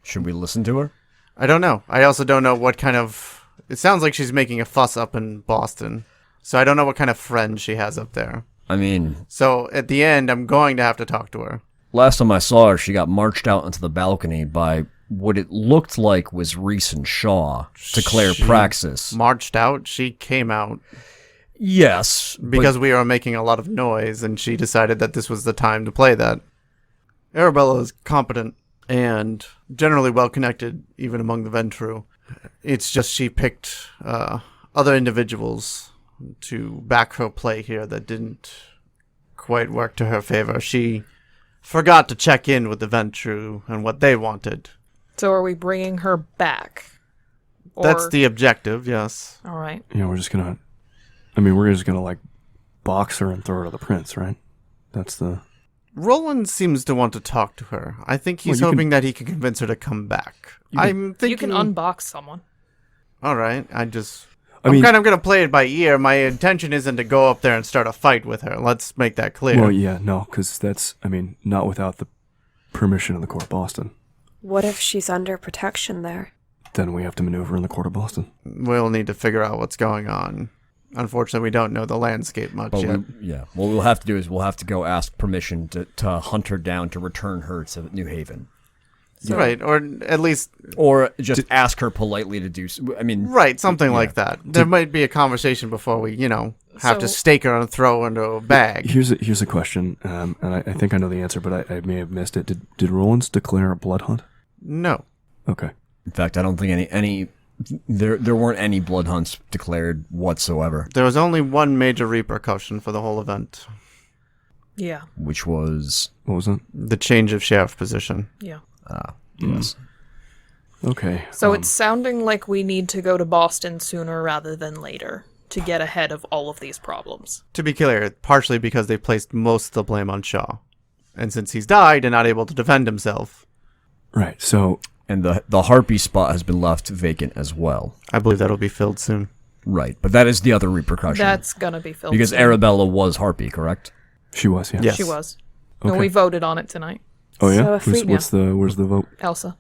S1: Should we listen to her?
S5: I don't know. I also don't know what kind of... It sounds like she's making a fuss up in Boston. So I don't know what kind of friends she has up there.
S1: I mean,
S5: So at the end, I'm going to have to talk to her.
S1: last time I saw her, she got marched out onto the balcony by what it looked like was Reese and Shaw to declare
S5: She
S1: praxis.
S5: Marched out. She came out
S1: Yes,
S5: because we were making a lot of noise, and she decided that this was the time to play that. Arabella is competent and generally well-connected, even among the Ventru. It's just she picked other individuals to back her play here that didn't quite work to her favor. She forgot to check in with the Ventru and what they wanted.
S3: So are we bringing her back? Or...
S5: That's the objective, yes.
S3: All right.
S4: You know, we're just going to, like, box her and throw her to the prince, right? That's the...
S5: Roland seems to want to talk to her. I think he's
S4: Well, you
S5: hoping that he can convince her to come back. I'm thinking...
S3: You can unbox someone.
S5: All right, I'm
S4: mean-
S5: kind of going to play it by ear. My intention isn't to go up there and start a fight with her. Let's make that clear.
S4: Well, yeah, no, because that's, not without the permission of the court of Boston.
S7: What if she's under protection there?
S4: Then we have to maneuver in the court of Boston.
S5: We'll need to figure out what's going on. Unfortunately, we don't know the landscape much
S1: But
S5: yet.
S1: what we'll have to do is we'll have to go ask permission to hunt her down, to return her to New Haven.
S5: Right, or at least...
S1: Or just ask her politely to do so. I mean...
S5: Right, something like that. There might be a conversation before we, have to stake her and throw her into a bag.
S4: Here's a question, and I think I know the answer, but I may have missed it. Did Rollins declare a blood hunt?
S5: No.
S4: Okay.
S1: In fact, I don't think any there weren't any blood hunts declared whatsoever.
S5: There was only one major repercussion for the whole event.
S3: Yeah.
S1: Which was...
S4: What was that?
S5: The change of sheriff position.
S3: Yeah.
S1: Yes.
S4: Okay.
S3: So it's sounding like we need to go to Boston sooner rather than later to get ahead of all of these problems.
S5: To be clear, partially because they placed most of the blame on Shaw. And since he's died and not able to defend himself...
S4: Right, so...
S1: And the Harpy spot has been left vacant as well.
S5: I believe that'll be filled soon.
S1: Right, but that is the other repercussion.
S3: That's gonna be filled
S1: because
S3: soon.
S1: Arabella was Harpy, correct?
S4: She was, yeah.
S5: Yes.
S3: She was.
S4: Okay.
S3: And we voted on it tonight.
S4: Oh, yeah?
S7: So if we-
S4: Where's the vote?
S3: Elsa.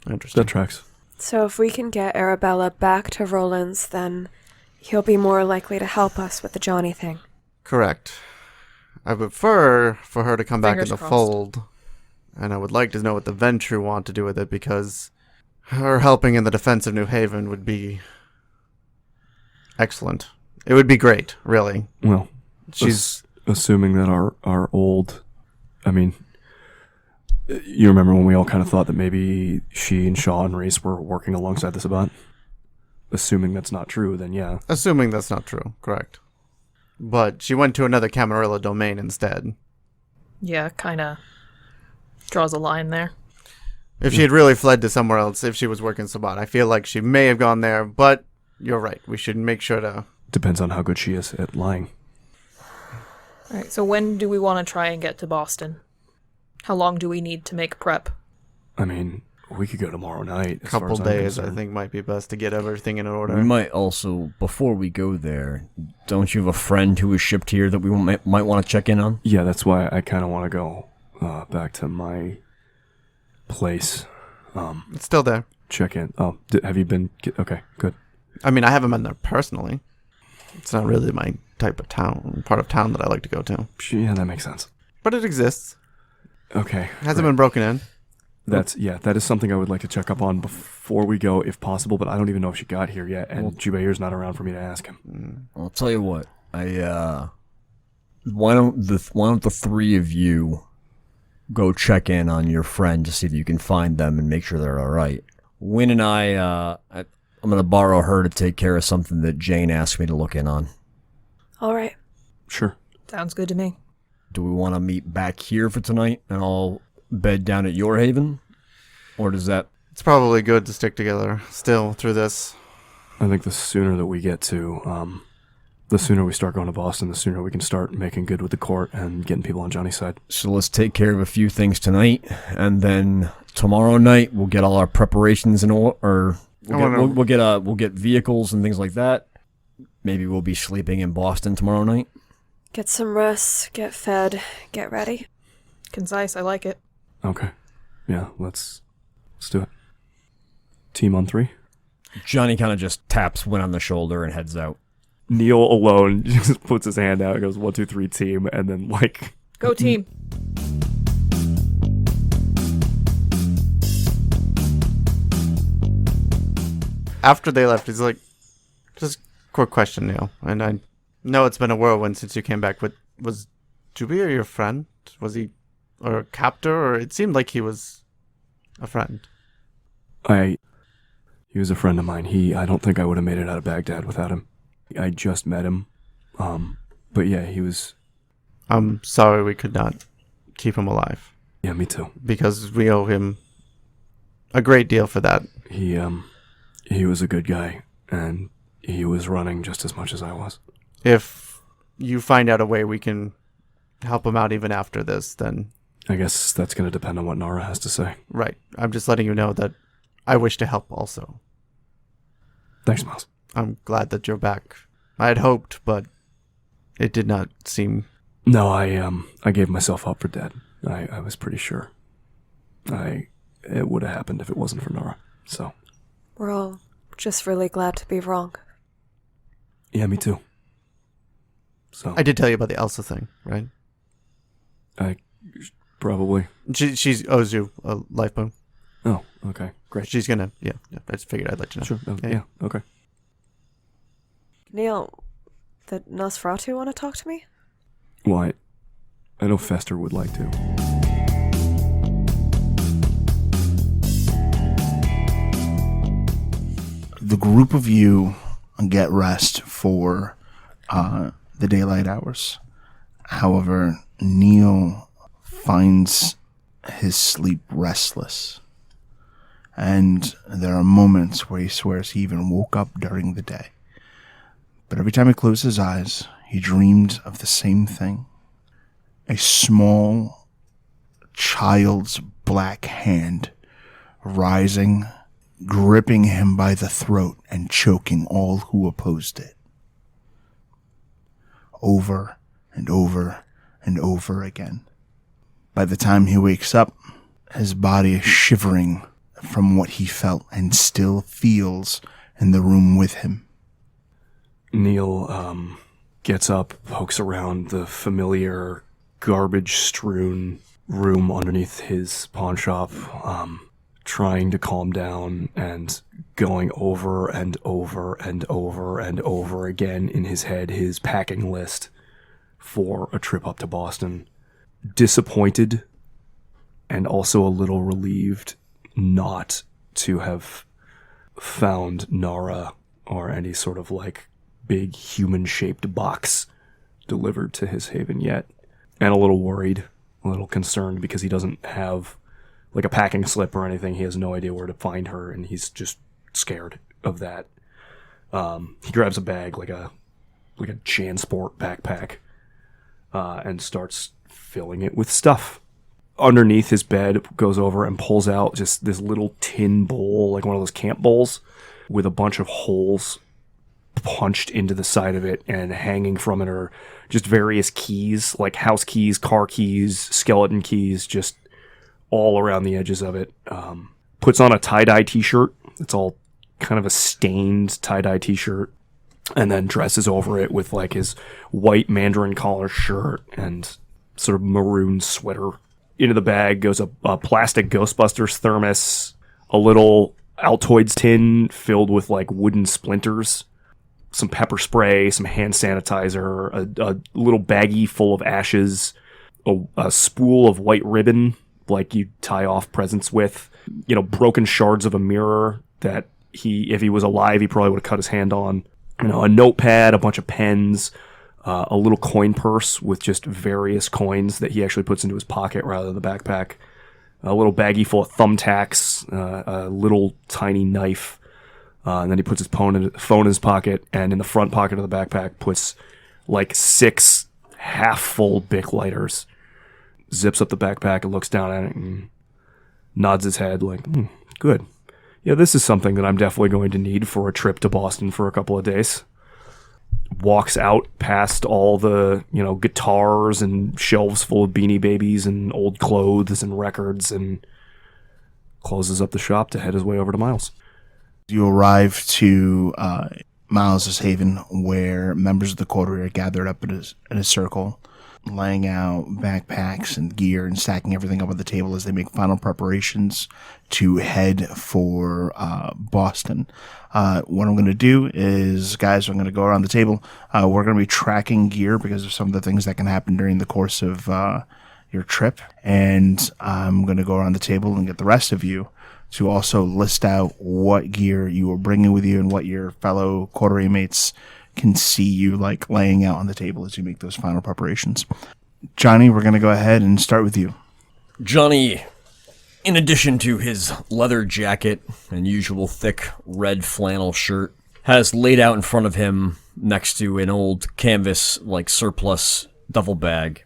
S5: Interesting.
S4: That tracks.
S7: So if we can get Arabella back to Rollins, then he'll be more likely to help us with the Johnny thing.
S5: Correct. I would prefer for her to come back in
S3: Fingers
S5: the
S3: crossed.
S5: fold. And I would like to know what the Ventru want to do with it, because her helping in the defense of New Haven would be excellent. It would be great, really.
S4: Well,
S5: She's...
S4: assuming that our old... I mean, you remember when we all kind of thought that maybe she and Shaw and Reese were working alongside the Sabat? Assuming that's not true, then yeah.
S5: Assuming that's not true, correct. But she went to another Camarilla domain instead.
S3: Yeah, kinda draws a line there.
S5: If she had really fled to somewhere else, if she was working Sabat, I feel like she may have gone there, but you're right. We should make sure to...
S4: Depends on how good she is at lying.
S3: Alright, so when do we want to try and get to Boston? How long do we need to make prep?
S4: I mean, we could go tomorrow night.
S5: A couple days, I think, might be best to get everything in order.
S1: We might also, before we go there, don't you have a friend who was shipped here that we might want to check in on?
S4: Yeah, that's why I kind of want to go back to my place.
S5: It's still there.
S4: Check in. Oh, have you been? Okay, good.
S5: I mean, I haven't been there personally. It's not really my type of town, part of town that I like to go to.
S4: Yeah, that makes sense.
S5: But it exists.
S4: Okay.
S5: It hasn't been broken in.
S4: That is something I would like to check up on before we go, if possible. But I don't even know if she got here yet, and Jubair's not around for me to ask him.
S1: I'll tell you what. Why don't the three of you go check in on your friend to see if you can find them and make sure they're all right. Wynn and I'm gonna borrow her to take care of something that Jane asked me to look in on.
S7: All right.
S4: Sure.
S3: Sounds good to me.
S1: Do we want to meet back here for tonight and I'll bed down at your haven? Or does that...
S5: It's probably good to stick together still through this.
S4: I think the sooner that we get to, the sooner we start going to Boston, the sooner we can start making good with the court and getting people on Johnny's side.
S1: So let's take care of a few things tonight, and then tomorrow night we'll get all our preparations in order. We'll get vehicles and things like that. Maybe we'll be sleeping in Boston tomorrow night.
S7: Get some rest, get fed, get ready.
S3: Concise, I like it.
S4: Okay. Yeah, let's do it. Team on 3.
S1: Johnny kind of just taps Wynn on the shoulder and heads out.
S4: Neil alone just puts his hand out and goes 1, 2, 3 team, and then
S3: Go team.
S5: After they left, he's like, just quick question, Neil. And I know it's been a whirlwind since you came back, but was Jubair your friend? Was he or a captor? Or it seemed like he was a friend.
S4: He was a friend of mine. I don't think I would have made it out of Baghdad without him. I just met him. But yeah, he was...
S5: I'm sorry we could not keep him alive.
S4: Yeah, me too.
S5: Because we owe him a great deal for that.
S4: He was a good guy, and he was running just as much as I was.
S5: If you find out a way we can help him out even after this, then...
S4: I guess that's going to depend on what Nara has to say.
S5: Right. I'm just letting you know that I wish to help also.
S4: Thanks, Miles.
S5: I'm glad that you're back. I had hoped, but it did not seem...
S4: No, I gave myself up for dead. I was pretty sure. It would have happened if it wasn't for Nara, so...
S7: We're all just really glad to be wrong.
S4: Yeah, me too. So
S5: I did tell you about the Elsa thing, right?
S4: I probably.
S5: She owes you a life boon.
S4: Oh, okay, great.
S5: She's gonna. Yeah. I just figured I'd let you know.
S4: Sure. Yeah. Okay.
S7: Neil, did Nosferatu want to talk to me?
S4: Well, I know Fester would like to.
S2: The group of you get rest for the daylight hours. However, Neil finds his sleep restless. And there are moments where he swears he even woke up during the day. But every time he closed his eyes, he dreamed of the same thing. A small child's black hand rising, gripping him by the throat and choking all who opposed it. Over and over and over again. By the time he wakes up, his body is shivering from what he felt and still feels in the room with him.
S4: Neil gets up, pokes around the familiar garbage-strewn room underneath his pawn shop, trying to calm down and going over and over and over and over again in his head his packing list for a trip up to Boston. Disappointed and also a little relieved not to have found Nara or any sort of big human-shaped box delivered to his haven yet. And a little worried, a little concerned because he doesn't have a packing slip or anything. He has no idea where to find her, and he's just scared of that. He grabs a bag, like a JanSport backpack, and starts filling it with stuff. Underneath his bed, goes over and pulls out just this little tin bowl, like one of those camp bowls, with a bunch of holes punched into the side of it, and hanging from it are just various keys, like house keys, car keys, skeleton keys, just all around the edges of it. Puts on a tie-dye t-shirt. It's all kind of a stained tie-dye t-shirt, and then dresses over it with his white mandarin collar shirt and sort of maroon sweater. Into the bag goes a plastic Ghostbusters thermos, a little Altoids tin filled with wooden splinters, some pepper spray, some hand sanitizer, a little baggie full of ashes, a spool of white ribbon like you tie off presents with, broken shards of a mirror that if he was alive, he probably would have cut his hand on, a notepad, a bunch of pens, a little coin purse with just various coins that he actually puts into his pocket rather than the backpack, a little baggie full of thumbtacks, a little tiny knife, and then he puts his phone in his pocket, and in the front pocket of the backpack puts 6 half-full Bic lighters. Zips up the backpack and looks down at it and nods his head good. Yeah, this is something that I'm definitely going to need for a trip to Boston for a couple of days. Walks out past all the, guitars and shelves full of Beanie Babies and old clothes and records, and closes up the shop to head his way over to Miles.
S2: You arrive to Miles' haven, where members of the coterie are gathered up in a circle, laying out backpacks and gear and stacking everything up on the table as they make final preparations to head for Boston. What I'm going to do is, guys, I'm going to go around the table. We're going to be tracking gear because of some of the things that can happen during the course of your trip. And I'm going to go around the table and get the rest of you to also list out what gear you are bringing with you and what your fellow coterie mates can see you laying out on the table as you make those final preparations. Johnny, we're going to go ahead and start with you.
S1: Johnny, in addition to his leather jacket and usual thick red flannel shirt, has laid out in front of him, next to an old canvas surplus duffel bag,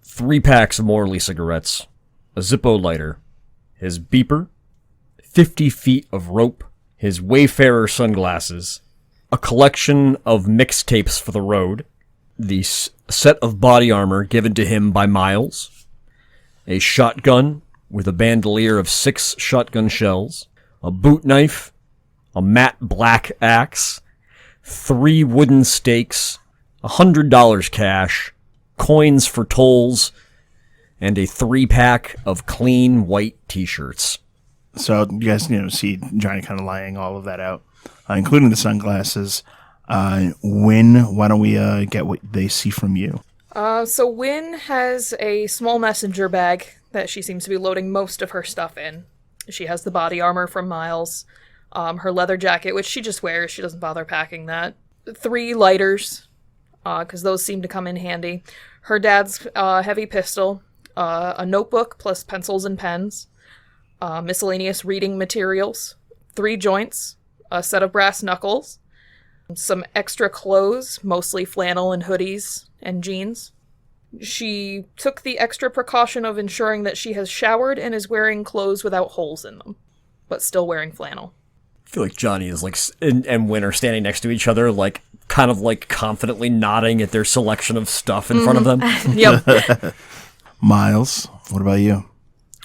S1: 3 packs of Morley cigarettes, a Zippo lighter, his beeper, 50 feet of rope, his Wayfarer sunglasses, a collection of mixtapes for the road, the set of body armor given to him by Miles, a shotgun with a bandolier of 6 shotgun shells, a boot knife, a matte black axe, 3 wooden stakes, $100 cash, coins for tolls, and a 3-pack of clean white t-shirts.
S2: So you guys, see Johnny kind of laying all of that out, including the sunglasses. Wynn, why don't we get what they see from you?
S3: So Wynn has a small messenger bag that she seems to be loading most of her stuff in. She has the body armor from Miles, her leather jacket, which she just wears. She doesn't bother packing that. 3 lighters, because those seem to come in handy. Her dad's heavy pistol, a notebook plus pencils and pens, miscellaneous reading materials, 3 joints, a set of brass knuckles, some extra clothes, mostly flannel and hoodies and jeans. She took the extra precaution of ensuring that she has showered and is wearing clothes without holes in them, but still wearing flannel.
S1: I feel like Johnny is and Wynn are standing next to each other, kind of confidently nodding at their selection of stuff in front of them.
S3: Yep.
S2: Miles, what about you?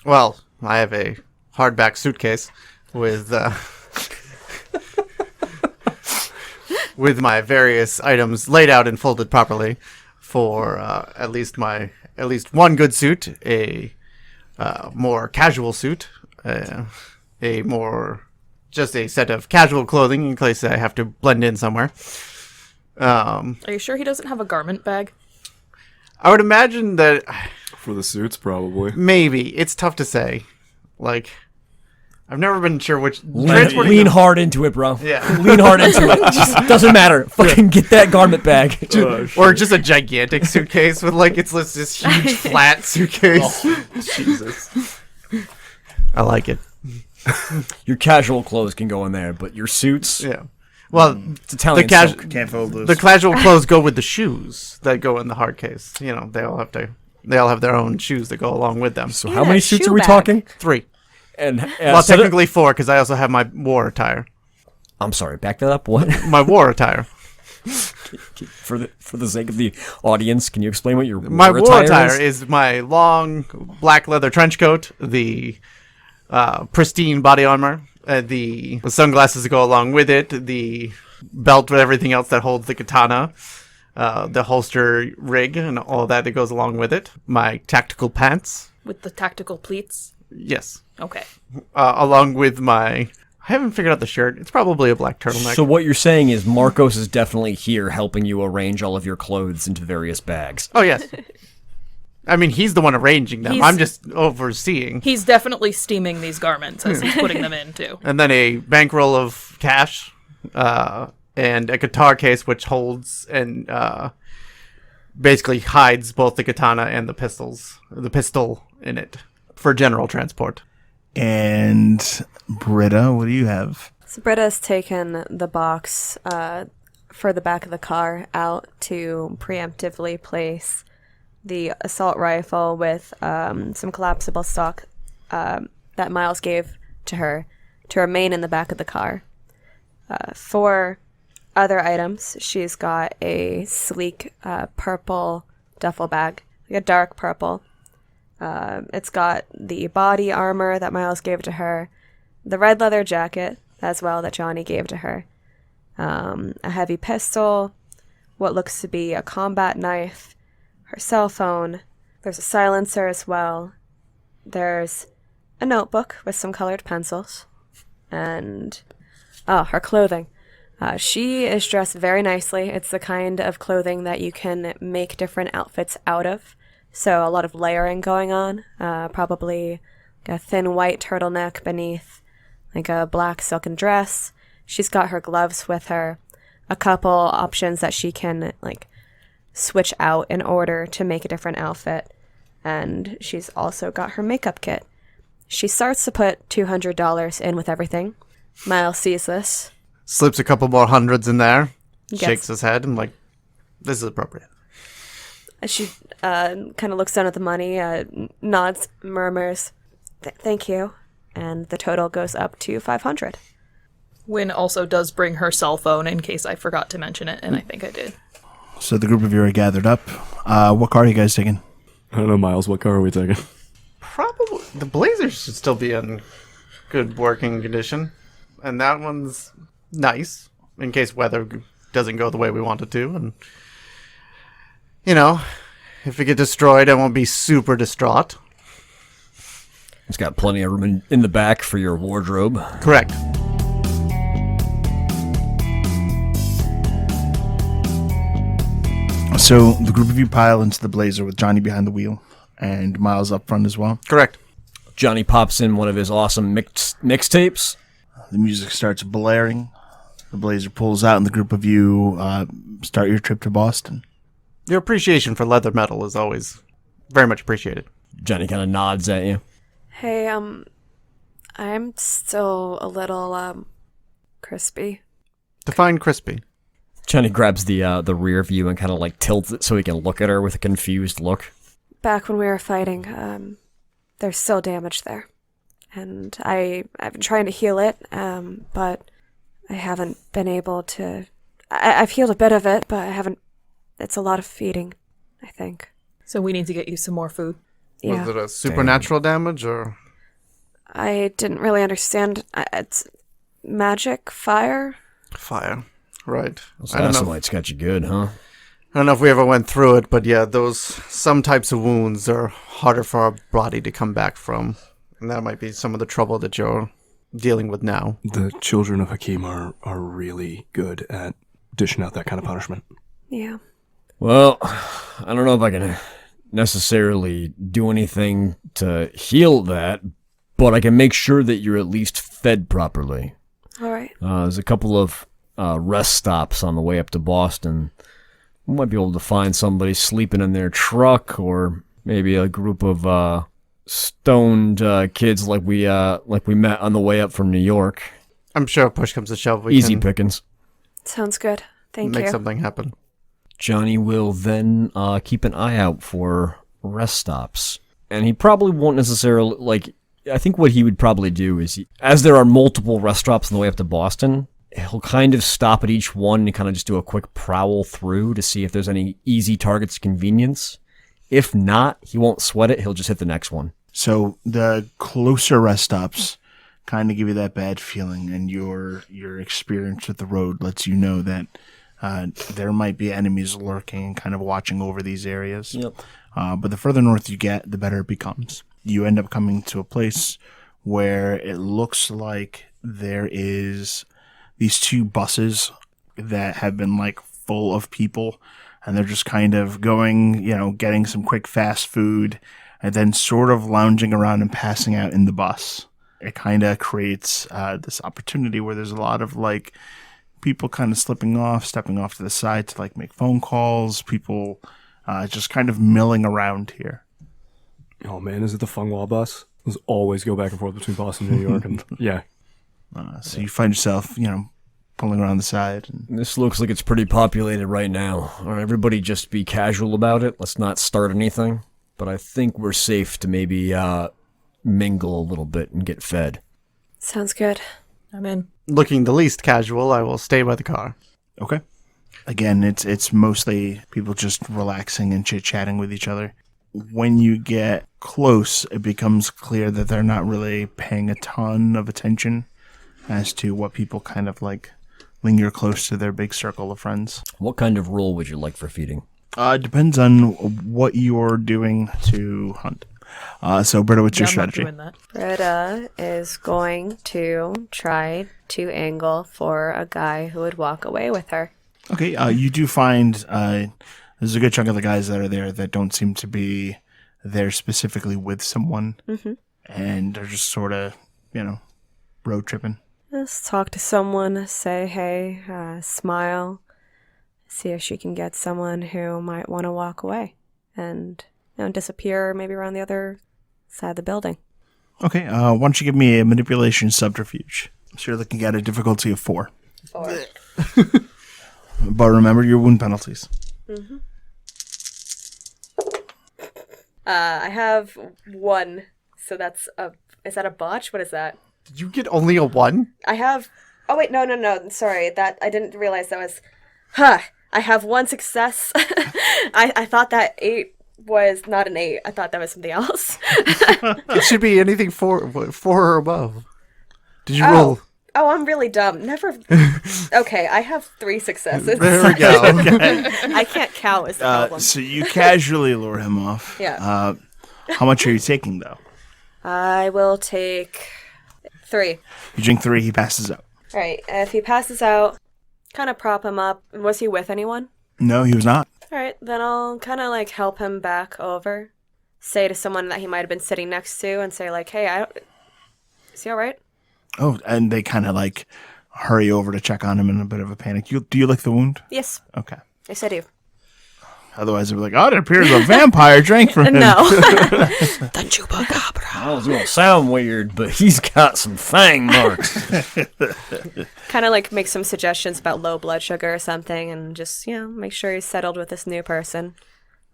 S5: Well, I have a hardback suitcase with with my various items laid out and folded properly for at least one good suit, a more casual suit, just a set of casual clothing in case I have to blend in somewhere.
S3: Are you sure he doesn't have a garment bag?
S5: I would imagine that
S4: For the suits, probably.
S5: maybe. It's tough to say. I've never been sure which...
S1: Lean hard into it, bro.
S5: Yeah.
S1: Lean hard into it. Just doesn't matter. Fucking get that garment bag.
S5: Or just a gigantic suitcase with it's this huge flat suitcase.
S4: Jesus.
S5: I like it.
S1: Your casual clothes can go in there, but your suits,
S5: Yeah. Well,
S1: it's Italian
S5: The
S1: silk.
S2: Can't fold loose.
S5: the casual clothes go with the shoes that go in the hard case. They all have their own shoes that go along with them.
S1: So
S6: In
S1: how
S6: a
S1: many suits
S6: shoe
S1: are we
S6: bag.
S1: talking?
S5: 3.
S1: And
S5: Well, technically 4 because I also have my war attire.
S1: I'm sorry, back that up. What?
S5: My war attire.
S1: for the sake of the audience, can you explain what your
S5: My war attire
S1: is?
S5: is my long black leather trench coat, the pristine body armor, the sunglasses that go along with it, the belt with everything else that holds the katana, the holster rig, and all that goes along with it. My tactical pants.
S3: With the tactical pleats?
S5: Yes.
S3: Okay.
S5: Along with my... I haven't figured out the shirt. It's probably a black turtleneck.
S1: So what you're saying is Marcos is definitely here helping you arrange all of your clothes into various bags.
S5: Oh, yes. I mean, he's the one arranging them. I'm just overseeing.
S3: He's definitely steaming these garments as he's putting them in, too.
S5: And then a bankroll of cash, and a guitar case which holds and basically hides both the katana and the pistol in it for general transport.
S2: And Britta, what do you have?
S6: So Britta's taken the box for the back of the car out to preemptively place the assault rifle with some collapsible stock that Miles gave to her to remain in the back of the car. For other items, she's got a sleek purple duffel bag, like a dark purple. It's got the body armor that Miles gave to her, the red leather jacket as well that Johnny gave to her, a heavy pistol, what looks to be a combat knife, her cell phone. There's a silencer as well. There's a notebook with some colored pencils, and her clothing. She is dressed very nicely. It's the kind of clothing that you can make different outfits out of. So a lot of layering going on. Probably like a thin white turtleneck beneath, like a black silken dress. She's got her gloves with her. A couple options that she can switch out in order to make a different outfit. And she's also got her makeup kit. She starts to put $200 in with everything. Miles sees this.
S5: Slips a couple more hundreds in there,
S6: Yes.
S5: shakes his head, and this is appropriate.
S6: She kind of looks down at the money, nods, murmurs, thank you. And the total goes up to $500.
S3: Wynn also does bring her cell phone in case I forgot to mention it, and I think I did.
S2: So the group of you are gathered up. What car are you guys taking?
S4: I don't know, Miles. What car are we taking?
S5: Probably the Blazers should still be in good working condition, and that one's nice in case weather doesn't go the way we want it to. And if we get destroyed, I won't be super distraught.
S1: It's got plenty of room in the back for your wardrobe.
S5: Correct.
S2: So the group of you pile into the Blazer with Johnny behind the wheel and Miles up front as well.
S5: Correct.
S1: Johnny pops in one of his awesome mixtapes.
S2: The music starts blaring. The Blazer pulls out, and the group of you start your trip to Boston.
S5: Your appreciation for leather metal is always very much appreciated.
S1: Johnny kind of nods at you.
S7: Hey, I'm still a little, crispy.
S5: Define crispy.
S1: Johnny grabs the rear view and kind of like tilts it so he can look at her with a confused look.
S7: Back when we were fighting, there's still damage there. And I've been trying to heal it, but I haven't been able to... I've healed a bit of it, but I haven't... It's a lot of feeding, I think.
S3: So we need to get you some more food.
S7: Yeah.
S5: Was it a supernatural damage, or...?
S7: I didn't really understand. It's magic? Fire?
S5: Fire. Right.
S1: Those
S5: I don't know.
S1: Assamites got you good, huh?
S5: I don't know if we ever went through it, but yeah, some types of wounds are harder for our body to come back from. And that might be some of the trouble that you're dealing with now.
S4: The children of Hakim are really good at dishing out that kind of punishment.
S7: Yeah.
S1: Well, I don't know if I can necessarily do anything to heal that, but I can make sure that you're at least fed properly.
S7: All right.
S1: There's a couple of rest stops on the way up to Boston. We might be able to find somebody sleeping in their truck, or maybe a group of stoned kids like we met on the way up from New York.
S5: I'm sure if push comes to shove, we
S1: Easy
S5: can
S1: pickings.
S7: Sounds good. Thank
S5: make
S7: you.
S5: something happen.
S1: Johnny will then keep an eye out for rest stops. And he probably won't necessarily, I think what he would probably do is, as there are multiple rest stops on the way up to Boston, he'll kind of stop at each one and kind of just do a quick prowl through to see if there's any easy targets of convenience. If not, he won't sweat it. He'll just hit the next one.
S2: So the closer rest stops kind of give you that bad feeling, and your experience with the road lets you know that there might be enemies lurking and kind of watching over these areas.
S1: Yep.
S2: But the further north you get, the better it becomes. You end up coming to a place where it looks like there is these two buses that have been full of people, and they're just kind of going, getting some quick fast food and then sort of lounging around and passing out in the bus. It kind of creates this opportunity where there's a lot of people kind of stepping off to the side to make phone calls, people just kind of milling around here.
S4: Oh man, is it the Funghua bus? Those always go back and forth between Boston and New York, and yeah.
S2: So you find yourself, pulling around the side. And
S1: This looks like it's pretty populated right now. All right, everybody just be casual about it. Let's not start anything. But I think we're safe to maybe mingle a little bit and get fed.
S7: Sounds good.
S3: I'm in.
S5: Looking the least casual, I will stay by the car.
S2: Okay. Again, it's mostly people just relaxing and chit-chatting with each other. When you get close, it becomes clear that they're not really paying a ton of attention as to what people kind of linger close to their big circle of friends.
S1: What kind of role would you like for feeding?
S2: It depends on what you're doing to hunt. So, Britta, what's your
S3: I'm not
S2: strategy?
S3: doing that.
S6: Britta is going to try to angle for a guy who would walk away with her.
S2: Okay, you do find there's a good chunk of the guys that are there that don't seem to be there specifically with someone, and they're just sort of, road tripping.
S7: Just talk to someone, say hey, smile, see if she can get someone who might want to walk away and disappear maybe around the other side of the building.
S2: Okay, why don't you give me a manipulation subterfuge? So you're looking at a difficulty of 4.
S6: 4.
S2: But remember your wound penalties.
S6: I have 1, so that's is that a botch? What is that?
S5: Did you get only a 1?
S6: I have... Oh, wait, no. Sorry, that I didn't realize that was... I have 1 success. I thought that 8 was not an 8. I thought that was something else.
S5: It should be anything 4 or above. Did you roll?
S6: Oh, I'm really dumb. Never. Okay, I have 3 successes.
S5: There we go.
S2: Okay.
S6: I can't count is the problem.
S2: So you casually lure him off.
S6: Yeah.
S2: How much are you taking, though?
S6: I will take 3.
S2: You drink 3, he passes out.
S6: All right. If he passes out, kind of prop him up. Was he with anyone?
S2: No, he was not.
S6: All right. Then I'll kind of like help him back over. Say to someone that he might have been sitting next to and say like, hey, is he all right?
S2: Oh, and they kind of like hurry over to check on him in a bit of a panic. Do you lick the wound?
S6: Yes.
S2: Okay.
S6: Yes, I do.
S2: Otherwise, they'd be like, oh, it appears a vampire drank from him.
S6: No.
S3: The chupacabra.
S1: That was gonna sound weird, but he's got some fang marks.
S6: Kind of like make some suggestions about low blood sugar or something and just, make sure he's settled with this new person.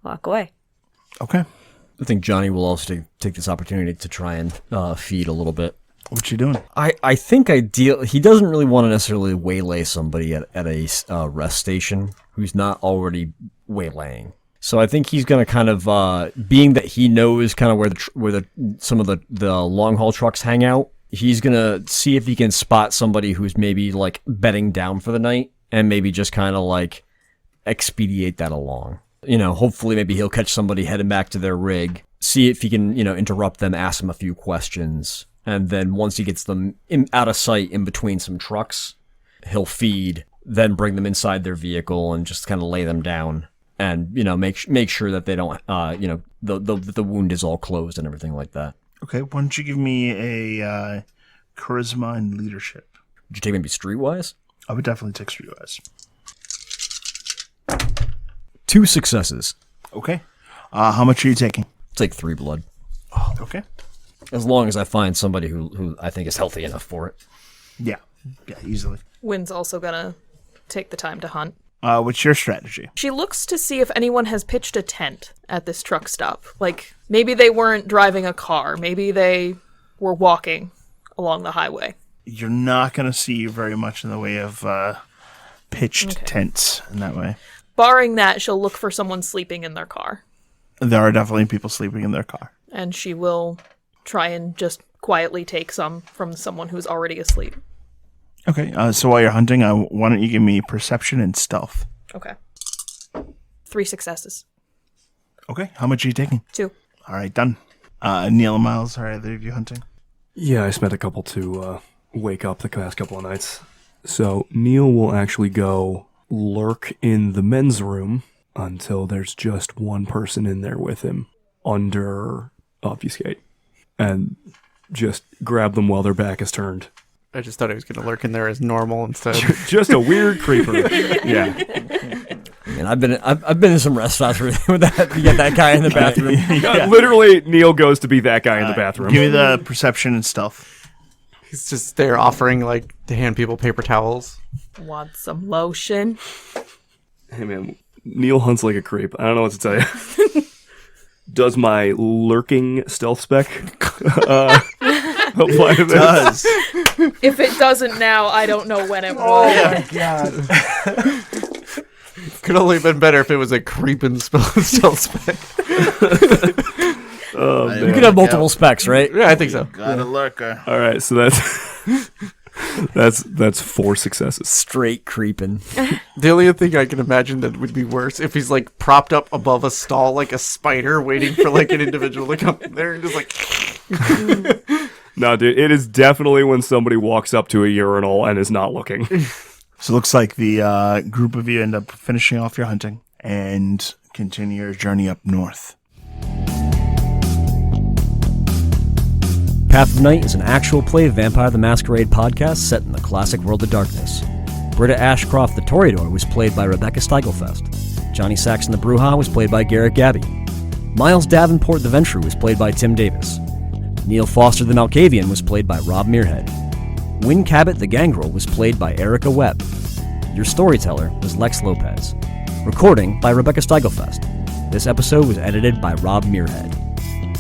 S6: Walk away.
S2: Okay.
S1: I think Johnny will also take this opportunity to try and feed a little bit.
S2: What you doing?
S1: I think he doesn't really want to necessarily waylay somebody at a rest station who's not already waylaying. So I think he's going to kind of, being that he knows kind of where some of the long haul trucks hang out, he's going to see if he can spot somebody who's maybe like bedding down for the night and maybe just kind of like expedite that along. Hopefully maybe he'll catch somebody heading back to their rig, see if he can, interrupt them, ask them a few questions. And then once he gets them out of sight in between some trucks, he'll feed, then bring them inside their vehicle and just kind of lay them down and, make sure that they don't, the wound is all closed and everything like that.
S2: Okay, why don't you give me a charisma and leadership?
S1: Would you take maybe streetwise?
S2: I would definitely take streetwise.
S1: 2 successes.
S2: Okay. How much are you taking?
S1: Take 3 blood.
S2: Okay.
S1: As long as I find somebody who I think is healthy enough for it.
S2: Yeah, easily.
S3: Wynn's also gonna take the time to hunt.
S2: What's your strategy?
S3: She looks to see if anyone has pitched a tent at this truck stop. Like, maybe they weren't driving a car. Maybe they were walking along the highway.
S2: You're not going to see very much in the way of pitched tents in that way.
S3: Barring that, she'll look for someone sleeping in their car.
S2: There are definitely people sleeping in their car.
S3: And she will try and just quietly take some from someone who's already asleep.
S2: Okay, so while you're hunting, why don't you give me perception and stealth?
S3: Okay. 3 successes.
S2: Okay, how much are you taking?
S3: 2.
S2: All right, done. Neil and Miles, are either of you hunting?
S4: Yeah, I spent a couple to wake up the past couple of nights. So Neil will actually go lurk in the men's room until there's just one person in there with him under obfuscate. And just grab them while their back is turned.
S5: I just thought he was going to lurk in there as normal instead.
S4: Just a weird creeper. Yeah.
S1: And I've been in some rest stops with that. You get that guy in the bathroom.
S4: Yeah. Literally, Neil goes to be that guy in the bathroom.
S2: Give me the perception and stealth.
S5: He's just there offering to hand people paper towels.
S3: Want some lotion?
S4: Hey man, Neil hunts like a creep. I don't know what to tell you. Does my lurking stealth spec apply to this?
S2: Does.
S3: If it doesn't now, I don't know when it will.
S2: Oh, God.
S5: Could only have been better if it was a creeping stealth spec.
S4: Oh,
S1: You could have multiple specs, right?
S5: Yeah, I think so.
S2: Got a lurker.
S4: All right, so that's 4 successes.
S1: Straight creeping.
S5: The only thing I can imagine that would be worse if he's propped up above a stall like a spider waiting for an individual to come there and just
S4: No, dude, it is definitely when somebody walks up to a urinal and is not looking.
S2: So it looks like the group of you end up finishing off your hunting and continue your journey up north.
S1: Path of Night is an actual play Vampire the Masquerade podcast set in the classic world of darkness. Britta Ashcroft the Toreador was played by Rebecca Steigelfest. Johnny Saxon the Bruja was played by Garrett Gabbey. Miles Davenport the Ventrue was played by Tim Davis. Neil Foster the Malkavian was played by Rob Muirhead. Wynn Cabot the Gangrel was played by Erika Webb. Your storyteller was Lex Lopez. Recording by Rebecca Steigelfest. This episode was edited by Rob Muirhead.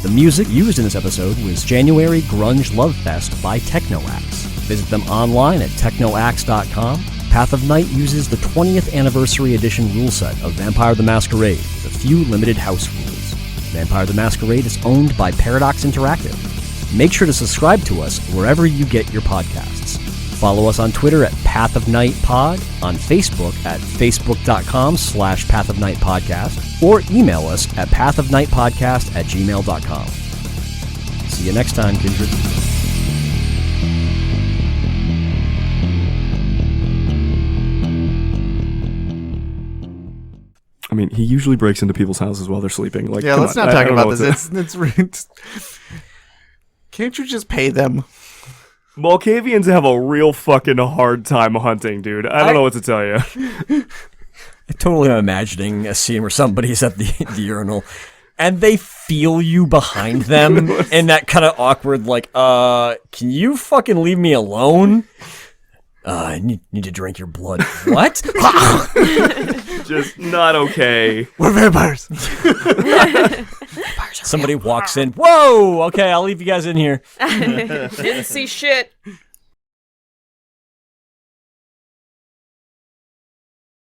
S1: The music used in this episode was January Grunge Love Fest by Technoaxe. Visit them online at technoaxe.com. Path of Night uses the 20th anniversary edition rule set of Vampire the Masquerade with a few limited house rules. Vampire the Masquerade is owned by Paradox Interactive. Make sure to subscribe to us wherever you get your podcasts. Follow us on Twitter at Path of Night Pod, on Facebook at facebook.com/Path of Night Podcast, or email us at pathofnightpodcast@gmail.com. See you next time, Kindred.
S4: I mean, he usually breaks into people's houses while they're sleeping. Like,
S5: Yeah,
S4: come
S5: let's
S4: on.
S5: not
S4: I
S5: talk
S4: don't know
S5: about this. It's can't you just pay them?
S4: Malkavians have a real fucking hard time hunting, dude. I don't know what to tell you.
S1: I totally am imagining a scene where somebody's at the urinal and they feel you behind them in that kind of awkward, like, can you fucking leave me alone? I need to drink your blood. What?
S4: Just not okay.
S5: We're vampires.
S1: Somebody walks in. Whoa! Okay, I'll leave you guys in here.
S3: Didn't see shit.